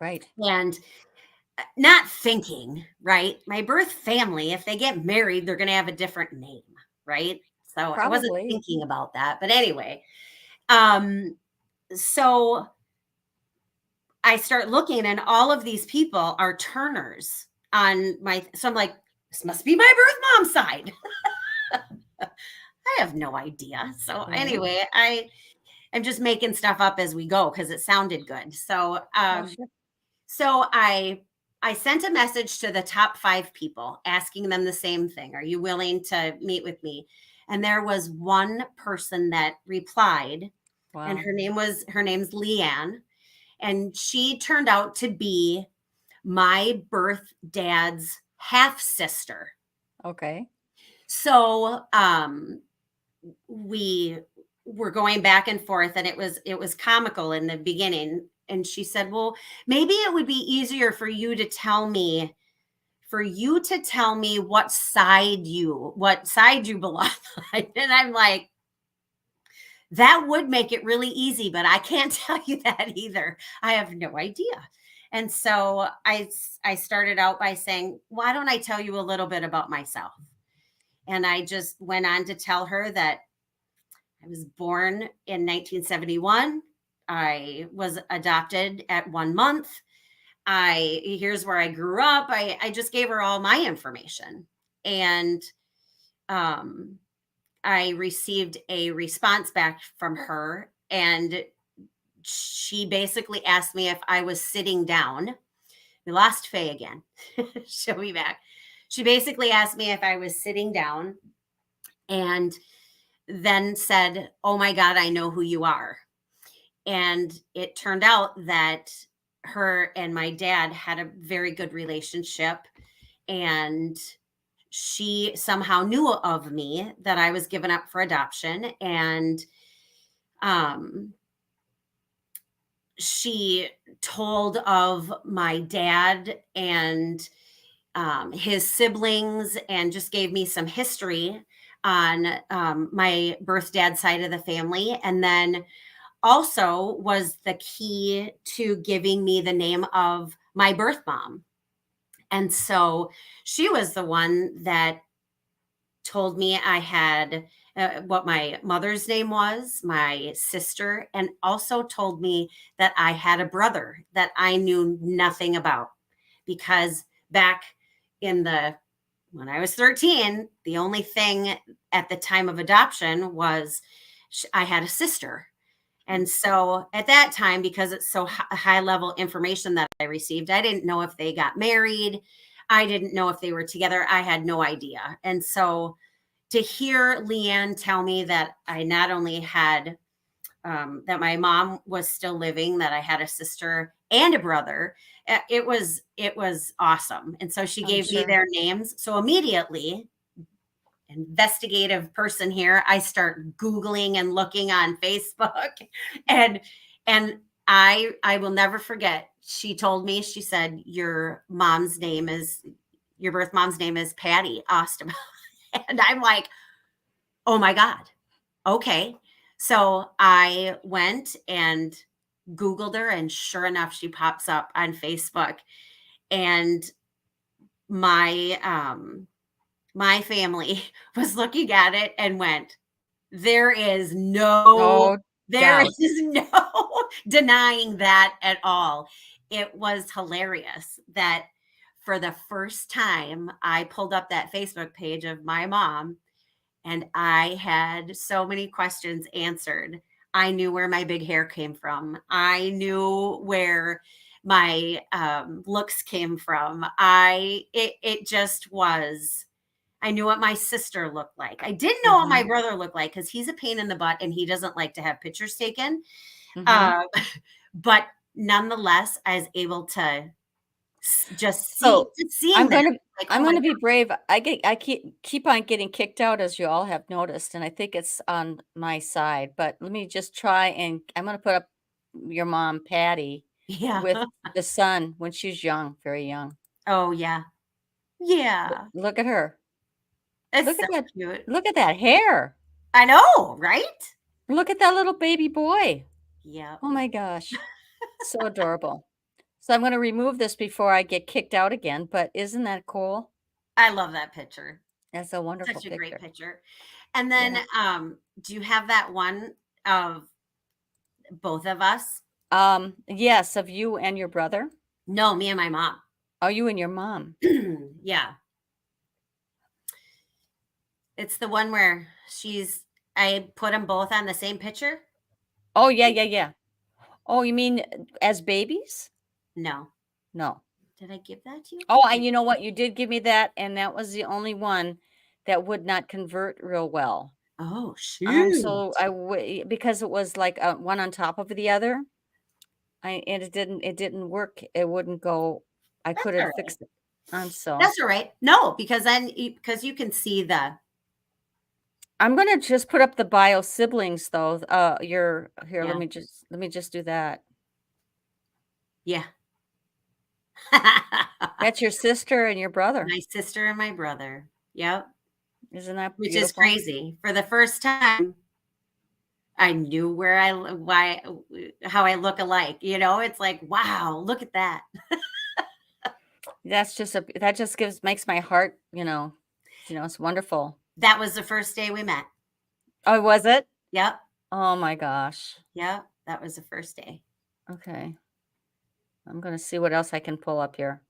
Right. And not thinking, right? My birth family, if they get married, they're going to have a different name, right? So I wasn't thinking about that. But anyway, so I start looking, and all of these people are Turners on so I'm like, this must be my birth mom's side. I have no idea. So anyway, I'm just making stuff up as we go because it sounded good. So, so I sent a message to the top 5 people asking them the same thing. Are you willing to meet with me? And there was one person that replied, and her name's Leanne. And she turned out to be my birth dad's half sister. Okay. So, we were going back and forth, and it was comical in the beginning. And she said, well, maybe it would be easier for you to tell me what side you belong. And I'm like, that would make it really easy, but I can't tell you that either. I have no idea. And so I started out by saying, why don't I tell you a little bit about myself? And I just went on to tell her that I was born in 1971. I was adopted at 1 month. Here's where I grew up. I just gave her all my information. And I received a response back from her, and she basically asked me if I was sitting down. We lost Faye again. She'll be back. She basically asked me if I was sitting down, and then said, oh my God, I know who you are. And it turned out that her and my dad had a very good relationship, and she somehow knew of me, that I was given up for adoption. And she told of my dad and his siblings, and just gave me some history on my birth dad side of the family. And then also was the key to giving me the name of my birth mom. And so she was the one that told me I had what my mother's name was, my sister, and also told me that I had a brother that I knew nothing about, because back when I was 13, the only thing at the time of adoption was I had a sister. And so at that time, because it's so high level information that I received, I didn't know if they got married. I didn't know if they were together. I had no idea. And so to hear Leanne tell me that I not only had that my mom was still living, that I had a sister and a brother, it was awesome. And so she I'm gave me sure. their names. So immediately, investigative person here, I start Googling and looking on Facebook, and I will never forget. She told me, she said, your birth mom's name is Patty Ostema. And I'm like, oh my God. Okay. So I went and Googled her, and sure enough, she pops up on Facebook. And my family was looking at it and went, there is no No there doubt. is no denying that at all. It was hilarious that for the first time I pulled up that Facebook page of my mom, and I had so many questions answered. I knew where my big hair came from. I knew where my looks came from. It just was. I knew what my sister looked like. I didn't know what my Mhm. brother looked like because he's a pain in the butt and he doesn't like to have pictures taken. Mhm. Uh, but nonetheless, I was able to just So, seeing I'm that, gonna like, oh I'm my gonna God. be brave. I keep on getting kicked out, as you all have noticed, and I think it's on my side, but let me just try, and I'm gonna put up your mom, Patty, Yeah. with the son when she's young, very young. Oh, yeah. Yeah. Look at her. It's Look so at that cute. look at that hair. I know, right? Look at that little baby boy. Yep. Oh my gosh. So adorable. So I'm gonna remove this before I get kicked out again, but isn't that cool? I love that picture. That's a wonderful Such a great picture. picture. And then, Yeah. do you have that one of both of us? Yes, of you and your brother? No, me and my mom. Oh, you and your mom. Yeah. It's the one where I put them both on the same picture. Oh, yeah, yeah, yeah. Oh, you mean as babies? No. No. Did I give that to you? Oh, and you know what? You did give me that, and that was the only one that would not convert real well. Oh, I'm shoot. so because it was like one on top of the other. And it didn't work. It wouldn't go. I That's all couldn't right. fix it. So That's all right. No, because then because you can see the I'm gonna just put up the bio siblings though. Your here. yeah. Let me just do that. Yeah. That's your sister and your brother. My sister and my brother. Yep. Isn't that Which is beautiful? crazy. For the first time, I knew why how I look alike. It's like, wow, look at that. That just makes my heart, it's wonderful. That was the first day we met. Oh, was it? Yep. Oh my gosh. Yep. That was the first day. Okay. I'm gonna see what else I can pull up here.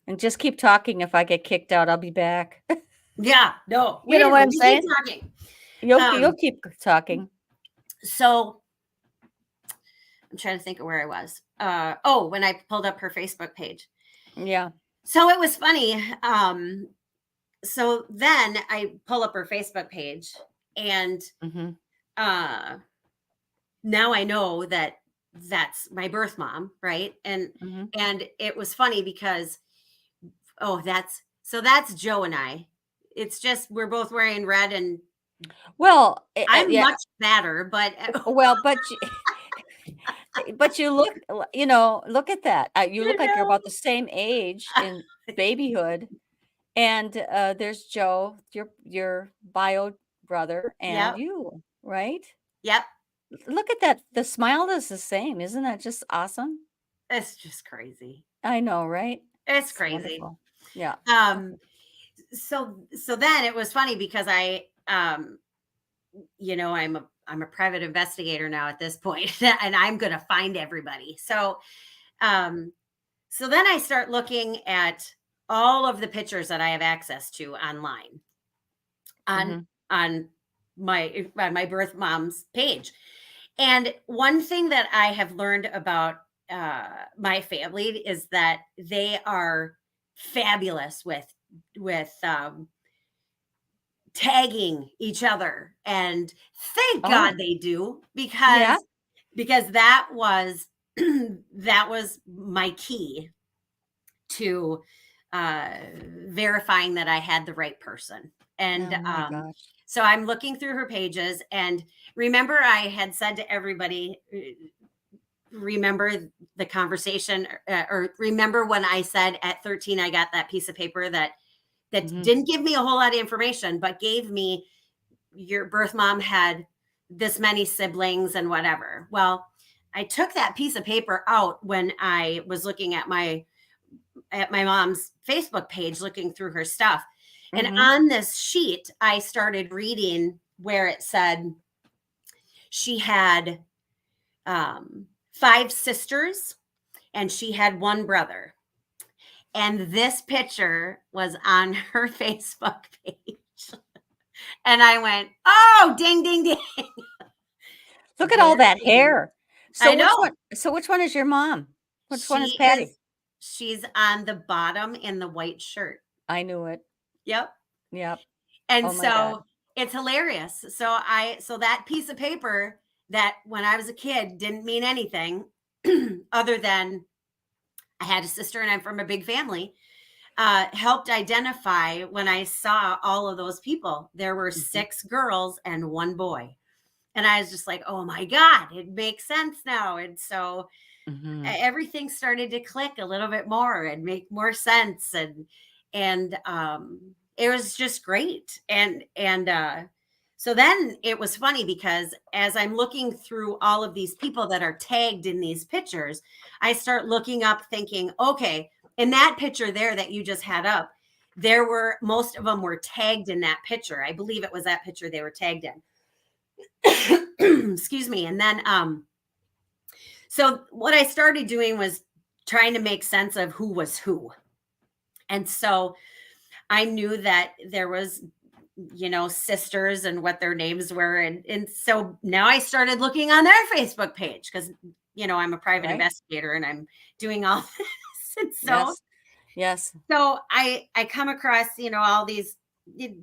And just keep talking. If I get kicked out, I'll be back. Yeah. No. You know what I'm We keep saying? talking. You'll Um, keep talking. so I'm trying to think of where I was. When I pulled up her Facebook page. Yeah. So it was funny. So then I pull up her Facebook page, and Mhm. uh now I know that that's my birth mom, right? And Mhm. it was funny because that's Joe and I. It's just we're both wearing red, and Well, I'm yeah. much fatter, but Well, but you look at that. You you look like you're know. about the same age in babyhood. And, there's Joe, your bio brother, and Yep. you, right? Yep. Look at that. The smile is the same. Isn't that just awesome? It's just crazy. I know, right? It's It's crazy. wonderful. Yeah. Um Okay. so then it was funny because I'm a private investigator now at this point, and I'm going to find everybody. Um so then I start looking at all of the pictures that I have access to online on Mhm. on my birth mom's page. And one thing that I have learned about my family is that they are fabulous with tagging each other, and thank Oh, God they do, yeah. because that was that was my key to verifying that I had the right person. And Oh my gosh. so I'm looking through her pages, and remember, I had said to everybody, remember the conversation, or remember when I said at 13 I got that piece of paper that Mhm. didn't give me a whole lot of information, but gave me your birth mom had this many siblings and whatever. Well, I took that piece of paper out when I was looking at my mom's Facebook page, looking through her stuff. And Mhm. on this sheet, I started reading where it said she had 5 sisters and she had 1 brother. And this picture was on her Facebook page. And I went, oh, ding, ding, ding. Look at There all that she is. hair. I know. So which one is your mom? Which one is She Patty? is, she's on the bottom in the white shirt. I knew it. Yep. Yep. And Oh my god. so it's hilarious. So that piece of paper that when I was a kid didn't mean anything other than I had a sister and I'm from a big family, helped identify when I saw all of those people. There were Mhm. 6 girls and 1 boy. And I was just like, oh my God, it makes sense now. And so Mhm. everything started to click a little bit more and make more sense. And it was just great. And so then it was funny because as I'm looking through all of these people that are tagged in these pictures, I start looking up thinking, okay, in that picture there that you just had up, there were most of them were tagged in that picture. I believe it was that picture they were tagged in. Excuse me. And then so what I started doing was trying to make sense of who was who. And so I knew that there was, sisters and what their names were. And so now I started looking on their Facebook page because, I'm a private Right? investigator and I'm doing all this. And so, Yes. Yes. so I come across, all these,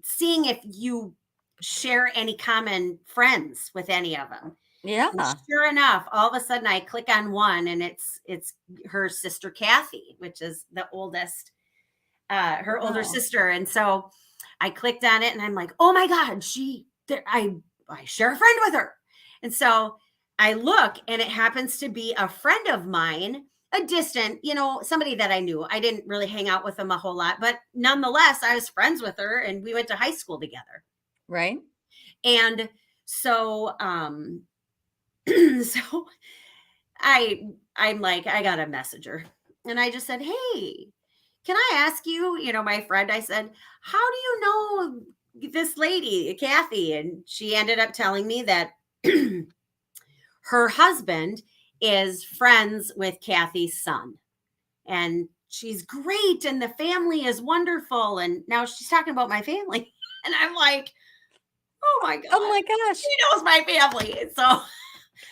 seeing if you share any common friends with any of them. And Yeah. sure enough, all of a sudden I click on one and it's her sister Kathy, which is the oldest, her older Wow. sister. And so I clicked on it and I'm like, oh my God, I share a friend with her. And so I look and it happens to be a friend of mine, a distant, somebody that I knew. I didn't really hang out with them a whole lot, but nonetheless, I was friends with her and we went to high school together. Right? And so, so I'm like, I got a messenger. And I just said, hey, can I ask you, my friend, I said, how do you know this lady, Kathy? And she ended up telling me that her husband is friends with Kathy's son. And she's great. And the family is wonderful. And now she's talking about my family. And I'm like, oh my Oh God, my gosh. she knows my family. So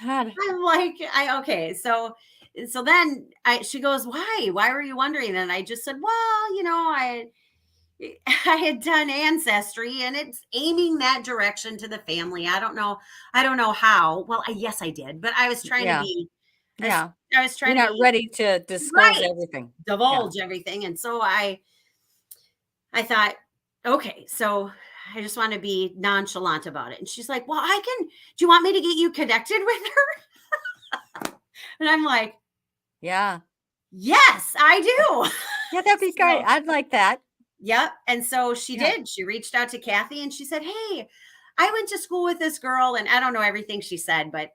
God. I'm like, okay. So then she goes, why were you wondering? And I just said, well, I had done ancestry and it's aiming that direction to the family. I don't know how. Well, yes, I did, but I was trying to Yeah. be, I was, Yeah. I was trying You're to not be ready to disclose right, everything. Yeah. divulge everything. And so I thought, okay, so I just want to be nonchalant about it. And she's like, well, do you want me to get you connected with her? And I'm like, Yeah. yes, I do. Yeah, that'd be great. So, I'd like that. yep. And so she Yeah. did. She reached out to Kathy and she said, hey, I went to school with this girl and I don't know everything she said, but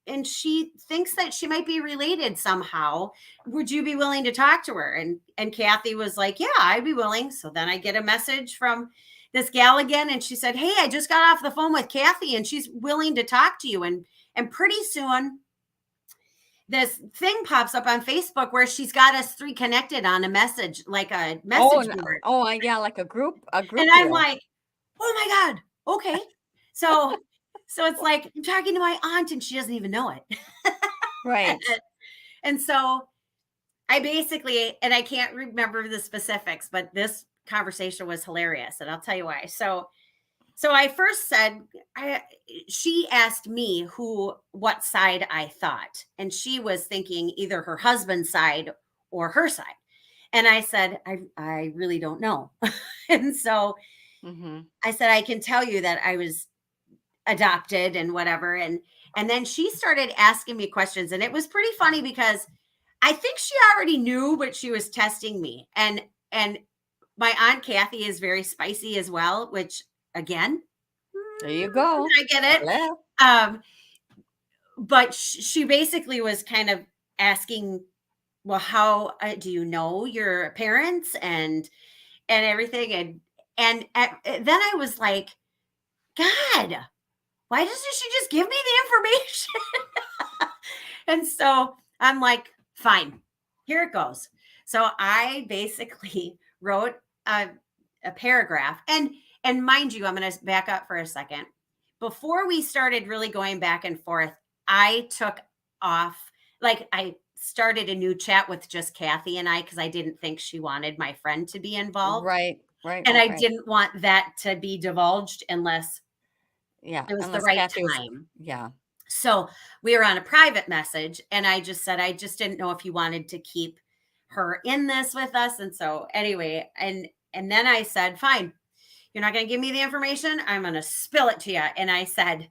and she thinks that she might be related somehow. Would you be willing to talk to her? And Kathy was like, yeah, I'd be willing. So then I get a message from this gal again and she said, hey, I just got off the phone with Kathy and she's willing to talk to you. And pretty soon this thing pops up on Facebook where she's got us 3 connected on a message, like a Oh, message no. board. Oh, yeah, like a And group I'm deal. like, oh my God, okay. So it's like I'm talking to my aunt and she doesn't even know it. Right. And so I basically, and I can't remember the specifics, but this conversation was hilarious, and I'll tell you why. So I first said, she asked me what side I thought, and she was thinking either her husband's side or her side. And I said, I really don't know. And so Mhm. I said, I can tell you that I was adopted and whatever. And then she started asking me questions, and it was pretty funny because I think she already knew, but she was testing me. And my aunt Kathy is very spicy as well, which again, There you go. I get it. Hello. But she basically was kind of asking, well, how do you know your parents and everything, then I was like, God, why doesn't she just give me the information? And so I'm like, fine, here it goes. So I basically wrote a paragraph, and mind you, I'm going to back up for a second. Before we started really going back and forth, I took off, like I started a new chat with just Kathy and I, because I didn't think she wanted my friend to be involved. Right. Right. And Right. I Right. didn't want that to be divulged unless Yeah. it was the Unless right Kathy was. time. Yeah. So we were on a private message, and I just said, I just didn't know if you wanted to keep her in this with us. And so anyway, and then I said, fine, you're not going to give me the information. I'm going to spill it to you. And I said,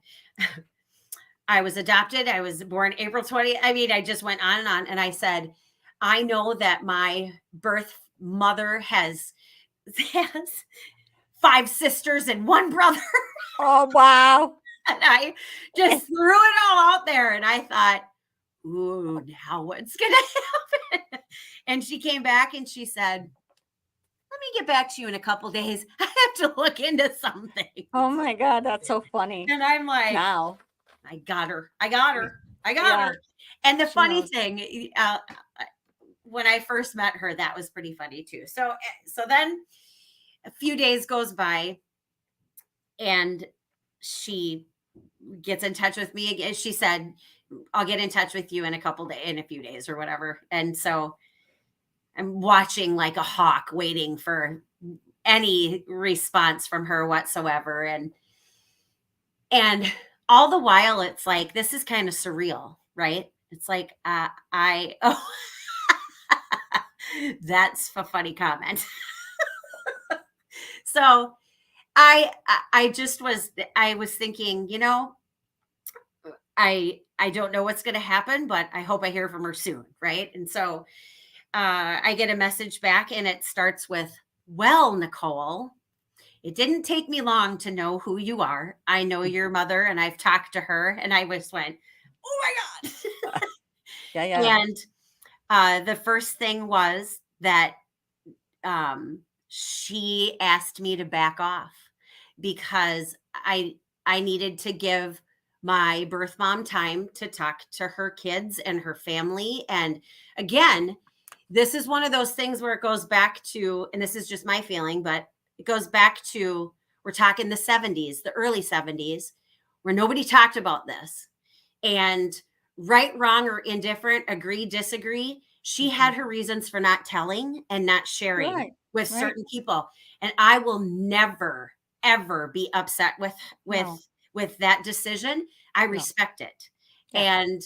I was adopted. I was born April 20th. I mean, I just went on and on. And I said, I know that my birth mother has 5 sisters and 1 brother. Oh, wow. And I just threw it all out there. And I thought, ooh, now what's going to happen? And she came back and she said, let me get back to you in a couple days. I have to look into something. Oh my God, that's so funny. And I'm like, Now. I got her. I got her. I got Yeah. her. And the She funny knows. thing, when I first met her, that was pretty funny too. So then a few days goes by, and she gets in touch with me again. She said, I'll get in touch with you in a few days or whatever. And so I'm watching like a hawk, waiting for any response from her whatsoever. And all the while it's like, this is kind of surreal, right? It's like, oh, that's a funny comment. So I just I was thinking, I don't know what's going to happen, but I hope I hear from her soon, right? And so I get a message back, and it starts with, well, Nicole, it didn't take me long to know who you are. I know your mother, and I've talked to her. And I just went, oh my God. Yeah. Yeah. And the first thing was that she asked me to back off because I needed to give my birth mom time to talk to her kids and her family. And again, this is one of those things where it goes back to, and this is just my feeling, but it goes back to, we're talking the 70s, the early 70s, where nobody talked about this. And right, wrong, or indifferent, agree, disagree, she had her reasons for not telling and not sharing Right. with Right. certain people. And I will never, ever be upset No. with that decision. I No. respect it. Yeah. And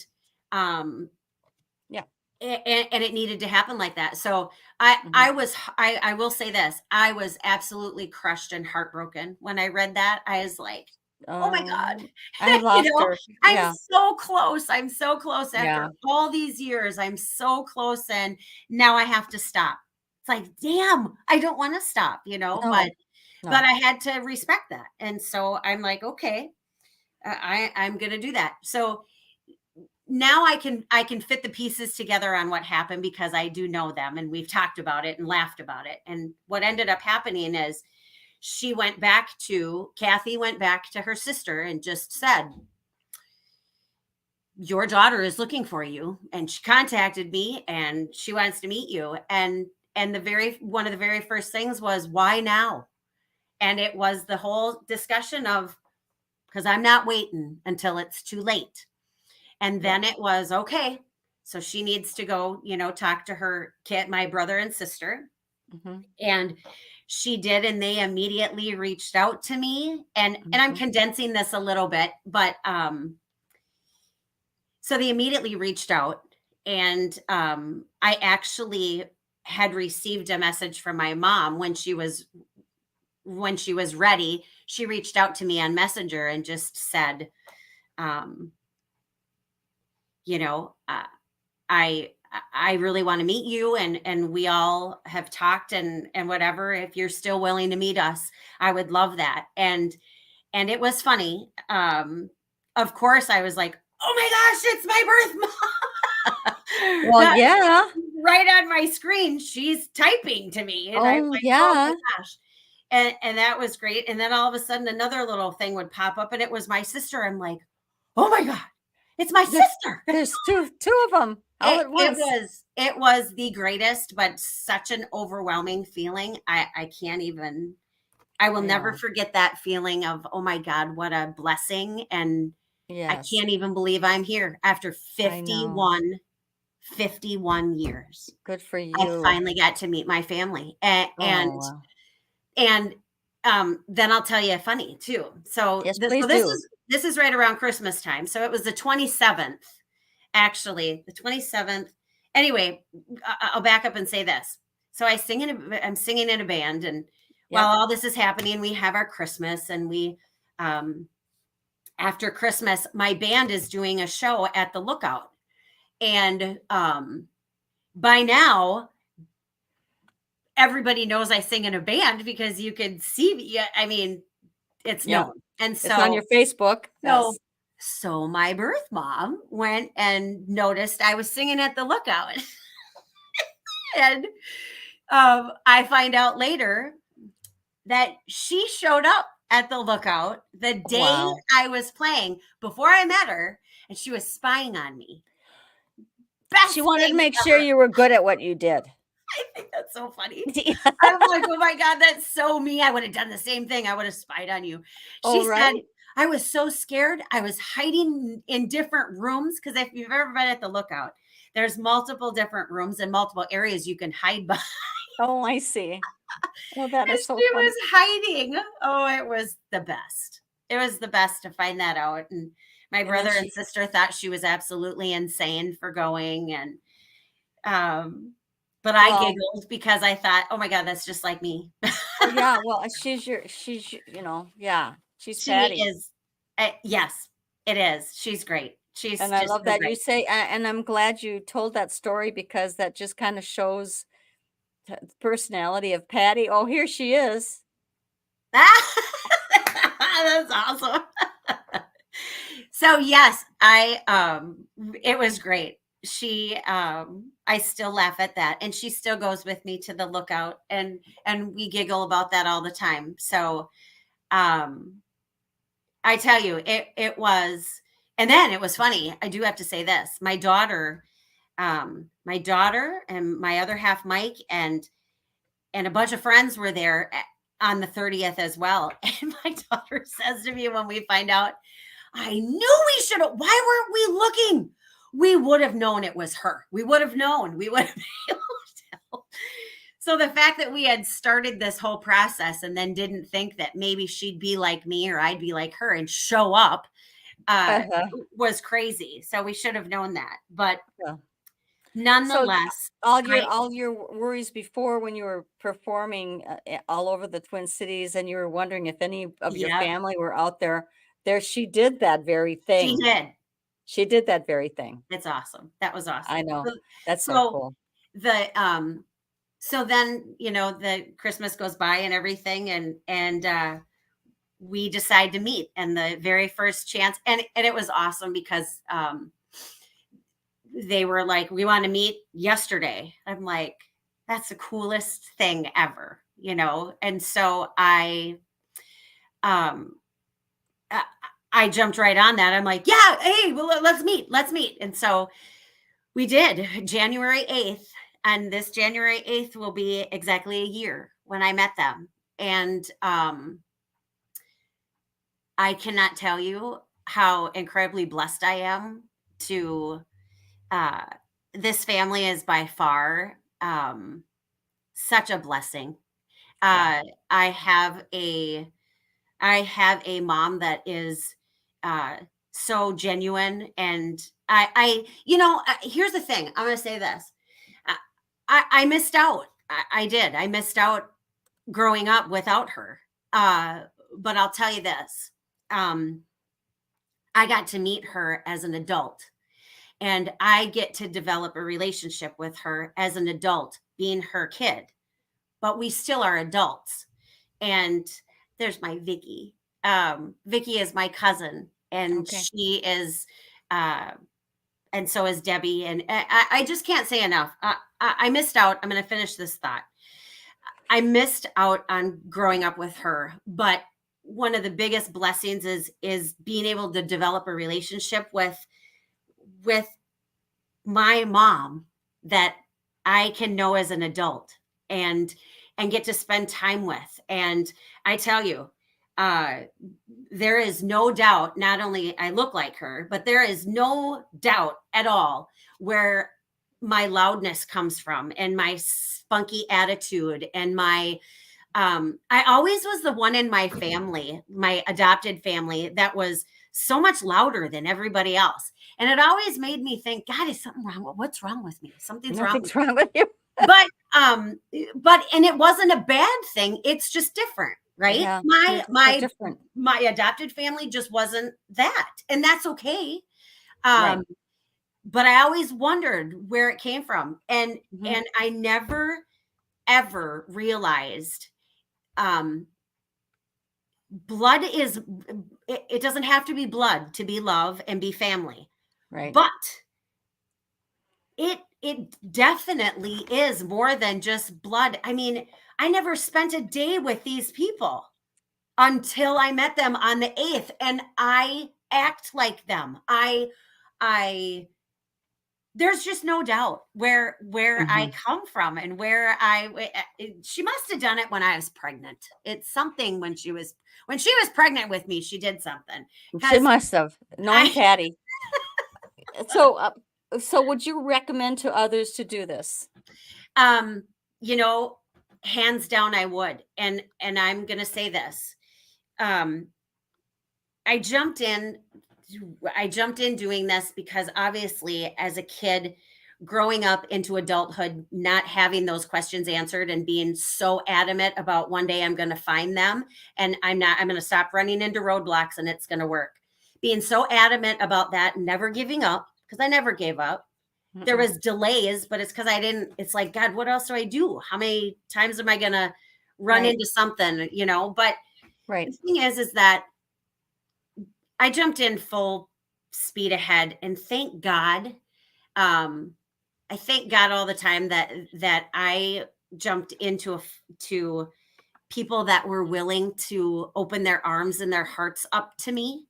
Yeah. and it needed to happen like that. So Mhm. I will say this, I was absolutely crushed and heartbroken when I read that. I was like, oh my God. I lost her. I'm Yeah. so close. I'm so close Yeah. after all these years. I'm so close, and now I have to stop. It's like, damn, I don't want to stop, No. but No. I had to respect that. And so I'm like, okay, I'm going to do that. So now I can fit the pieces together on what happened, because I do know them, and we've talked about it and laughed about it. And what ended up happening is Kathy went back to her sister and just said, your daughter is looking for you, and she contacted me and she wants to meet you. And one of the very first things was, why now? And it was the whole discussion of, because I'm not waiting until it's too late. And Yep. then it was okay. So she needs to go, talk to her kid, my brother and sister. Mhm. And she did, and they immediately reached out to me. And I'm Mhm. condensing this a little bit, but so they immediately reached out, and I actually had received a message from my mom when she was ready. She reached out to me on Messenger and just said, um, you know, I I really want to meet you, and we all have talked, and whatever. If you're still willing to meet us, I would love that. And it was funny. Of course, I was like, oh my gosh, it's my birth month. Well, That yeah. right on my screen, she's typing to me, and I'm Oh, like, oh my yeah. gosh. And that was great. And then all of a sudden another little thing would pop up, and it was my sister. I'm like, oh my God, it's my There sister. there's two of them all It at it once. was it was the greatest, but such an overwhelming feeling. I can't even. I will never Yeah. forget that feeling of, oh my God, what a blessing. And I Yes. can't even believe I'm here after I know. 51 years. Good for I you. finally got to meet my family. And Oh, wow. and then I'll tell you a funny too. So Yes, this please so this do. is this is right around Christmas time. So it was the 27th, actually, the 27th. Anyway, I'll back up and say this. So I'm singing in a band, and while Yep. all this is happening, we have our Christmas, and we after Christmas, my band is doing a show at the Lookout. And by now, everybody knows I sing in a band because you could see me. Yeah, I mean, it's Yep. known. And It's on your Facebook. so Yes. so my birth mom went and noticed I was singing at the Lookout. And I find out later that she showed up at the Lookout the day Wow. I was playing before I met her, and she was spying on me. Best She wanted to thing make sure ever. you were good at what you did. I think that's so funny. Yeah. I'm like, oh my God, that's so me. I would have done the same thing. I would have spied on you. Oh, She said, right? I was so scared. I was hiding in different rooms, because if you've ever been at the Lookout, there's multiple different rooms and multiple areas you can hide behind. Oh, I see. Well, that And is so she funny. was hiding. Oh, it was the best. It was the best to find that out. And my And then brother and she sister thought she was absolutely insane for going. And um, but I well, giggled because I thought, oh my God, that's just like me. well, yeah, well, yeah, she's She Patty. is, yes, it is. She's great. She's And I just love so that you great. say and I'm glad you told that story because that just kinda shows the personality of Patty. Oh, here she is. That's awesome. So yes, it was great. I still laugh at that, and she still goes with me to the Lookout, and we giggle about that all the time. So um I tell you, it was. And then it was funny. I do have to say this. My daughter and my other half, Mike, and a bunch of friends were there on the 30th as well. And my daughter says to me when we find out, I knew we should have. Why weren't we looking? We would have known it was her. We would have known. We would have been able to tell. So the fact that we had started this whole process and then didn't think that maybe she'd be like me or I'd be like her and show up uh, Uh-huh. was crazy. So we should have known that. But Yeah. So, nonetheless, all your worries before when you were performing, all over the Twin Cities and you were wondering if any of your yeah, family were out there, she did that very she thing. did. She did that very thing. It's awesome. That was I awesome. know. So, That's so so cool. the so then the Christmas goes by and everything, and we decide to meet, and the very first chance, and it was awesome because they were like, we want to meet yesterday. I'm like, that's the coolest thing ever, and so um I, I jumped right on that. I'm like, yeah, hey, well, let's meet. And so we did, January 8th. And this January 8th will be exactly a year when I met them. And I cannot tell you how incredibly blessed I am to uh this family is by far such a blessing. Yeah. Uh I have a I have a mom that is uh so genuine, and here's the thing. I'm going to say this. I, I missed out. I did. I missed out growing up without her. Uh but I'll tell you this. Um I got to meet her as an adult, and I get to develop a relationship with her as an adult, being her kid, but we still are adults. And there's my Vicky. Vicky is my cousin, and Okay. she is, uh, and so is Debbie. And I just can't say enough. I missed out. I'm going to finish this thought. I missed out on growing up with her, but one of the biggest blessings is being able to develop a relationship with my mom that I can know as an adult, and get to spend time with. And I tell you, uh there is no doubt, not only I look like her, but there is no doubt at all where my loudness comes from, and my spunky attitude, and my I always was the one in my family, my adopted family, that was so much louder than everybody else. And it always made me think, God, is something wrong? What's wrong with me? Something's wrong with Nothing's wrong with you. me. And it wasn't a bad thing. It's just different, right? Yeah. You're My just so my different. my adopted family just wasn't that. And that's okay. Right. Um, but I always wondered where it came from. And Mhm. I never ever realized um blood is it doesn't have to be blood to be love and be family, Right. but it definitely is more than just blood. I mean, I never spent a day with these people until I met them on the 8th, and I act like them. I There's just no doubt where I Mhm. come from, and she must have done it when I was pregnant. It's something when she was pregnant with me, she did something. She Because must have, knowing I Patty. So, so would you recommend to others to do this? um you know, hands down I would. And I'm gonna say this. Um I jumped in I jumped in doing this because obviously as a kid growing up into adulthood, not having those questions answered and being so adamant about one day I'm going to find them, and I'm going to stop running into roadblocks and it's going to work. Being so adamant about that, never giving up, because I never gave up. There Mm-mm. was delays, but it's because I didn't, it's like, God, what else do I do? How many times am I going to run Right. into something, But the Right. thing is that I jumped in full speed ahead, and thank God. Um, I thank God all the time that I jumped to people that were willing to open their arms and their hearts up to me,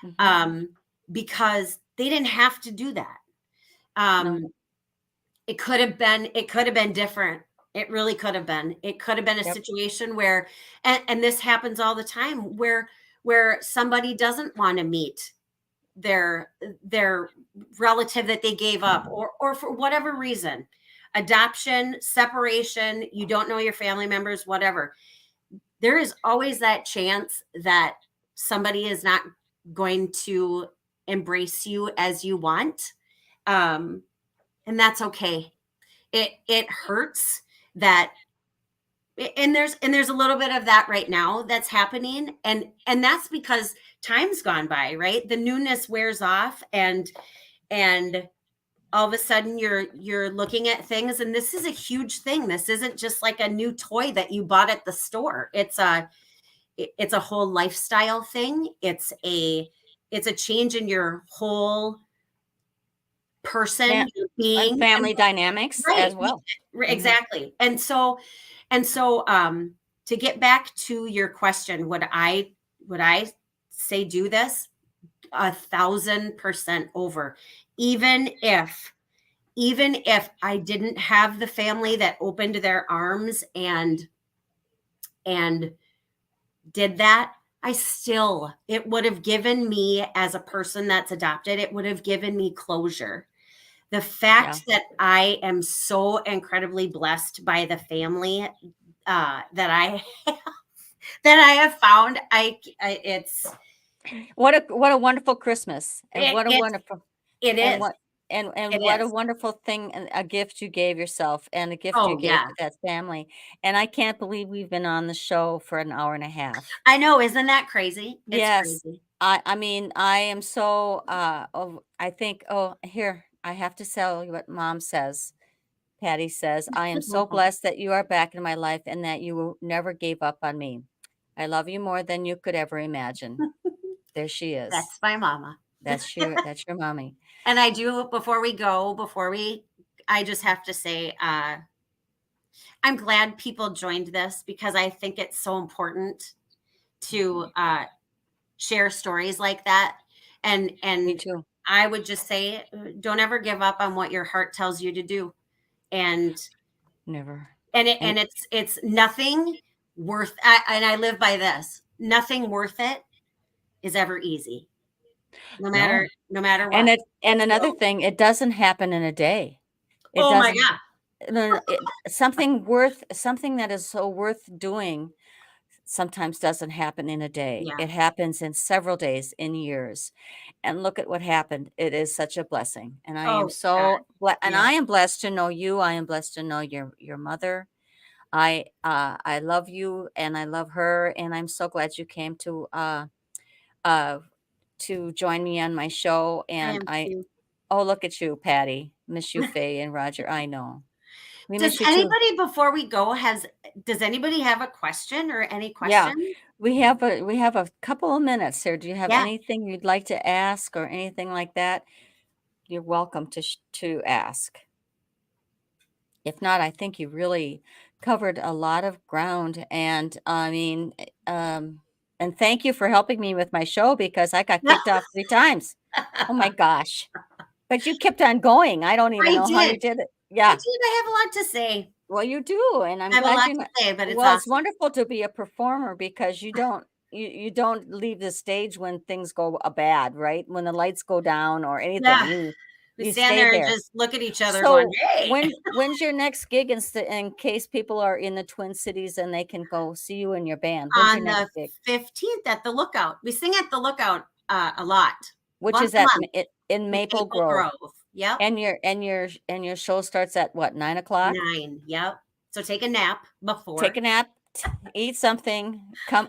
Mhm. um, because they didn't have to do that. No. Um, it could have been different. It really could have been. It could have been a Yep. situation where, and this happens all the time, where somebody doesn't want to meet their their relative that they gave up, or for whatever reason, adoption, separation, you don't know your family members, whatever. There is always that chance that somebody is not going to embrace you as you want. um and that's okay. It hurts that, and there's a little bit of that right now that's happening, and that's because time's gone by, right? The newness wears off, and all of a sudden you're looking at things, and this is a huge thing. This isn't just like a new toy that you bought at the store. It's a whole lifestyle thing. It's a change in your whole person, Fa- your and being. And family dynamics right, as well. Hmm. exactly. And so to get back to your question, would I say do this? 1,000% over. even if even if I didn't have the family that opened their arms and did that, it would have given me, as a person that's adopted, it would have given me closure. The Yeah. fact that I am so incredibly blessed by the family that I that I have found, it's What a wonderful Christmas, and it what a it wonderful it and is what and it what a is. wonderful thing and a gift you gave yourself and a gift you Oh gave yeah, to that family, and I can't believe we've been on the show for an hour and a half. I know. Isn't that crazy? It's Yes. crazy. I mean, I am so, I think, oh, here, I have to tell you what mom says. Patty says, "I am so blessed that you are back in my life and that you never gave up on me. I love you more than you could ever imagine." There she is. That's my mama. That's your mommy. And I do, before we go, I just have to say, I'm glad people joined this, because I think it's so important to share stories like that. And Me and too. I would just say, don't ever give up on what your heart tells you to do. And Never. And it's nothing worth. And I live by this: nothing worth it is ever easy, no. no matter And what. another So, thing, it doesn't happen in a day. It oh my doesn't god, no, something that is so worth doing sometimes doesn't happen in a day. yeah. It happens in several days, in years. And look at what happened. It is such a blessing. And I am Oh God, so and yeah. I am blessed to know you. I am blessed to know your mother. I love you and I love her and I'm so glad you came uh to join me on my show I and am I too. oh look at you, Patty. Miss you, Faye and Roger. I know. We Does miss you too. anybody, before we go, does anybody have a question or any Yeah. question? We have a couple of minutes here. Do you have Yeah. anything you'd like to ask or anything like that? You're welcome to ask. If not, I think you really covered a lot of ground, and I mean, and thank you for helping me with my show because I got kicked off 3 times. Oh my gosh. But you kept on going. I don't even I know how did. you did it. I Yeah. did. I have a lot to say. Well, you do, and I'm I have a glad lot you to kn say, but it's well, it's awesome. wonderful to be a performer because you don't leave the stage when things go, bad, right? When the lights go down or anything, Yeah. We you stand stay there and there. just look at each other going, So, hey, when's your next gig in case people are in the Twin Cities and they can go see you in your band? When's your on next the gig? 15th at the Lookout. We sing at the Lookout a lot, Which once is a at month, in in Maple Maple Grove, Grove. Yep. and your show starts at what, 9 o'clock? 9. Yep. So take a nap Take before. a nap, eat something, come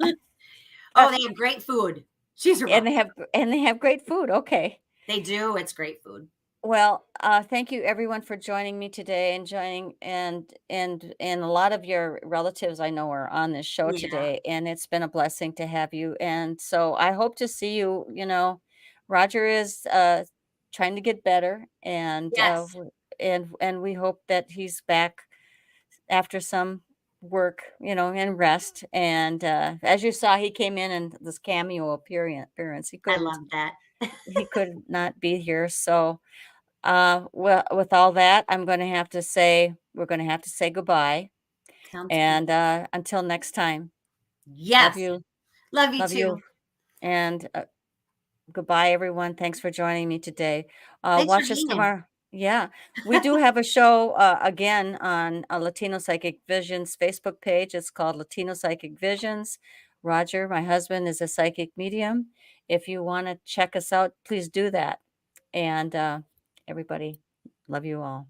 Oh, they have great food. She's and remote. they have great food, okay. They do. It's great food. Well, thank you everyone for joining me today and joining and a lot of your relatives I know are on this show Yeah. today, and it's been a blessing to have you. And so I hope to see you. Roger is trying to get better, and Yes. and we hope that he's back after some work, and rest. And as you saw, he came in this cameo appearance. He I couldn't. love that. He could not be here, so well, with all that, we're gonna have to say goodbye. Sounds good. And until next time, love Yes. you, Love you love you, too. and goodbye, everyone. Thanks for joining me today. Thanks for Watch us hanging. tomorrow. Yeah, we do have a show again on Latino Psychic Visions Facebook page. It's called Latino Psychic Visions. Roger, my husband, is a psychic medium. If you want to check us out, please do that. And everybody, love you all.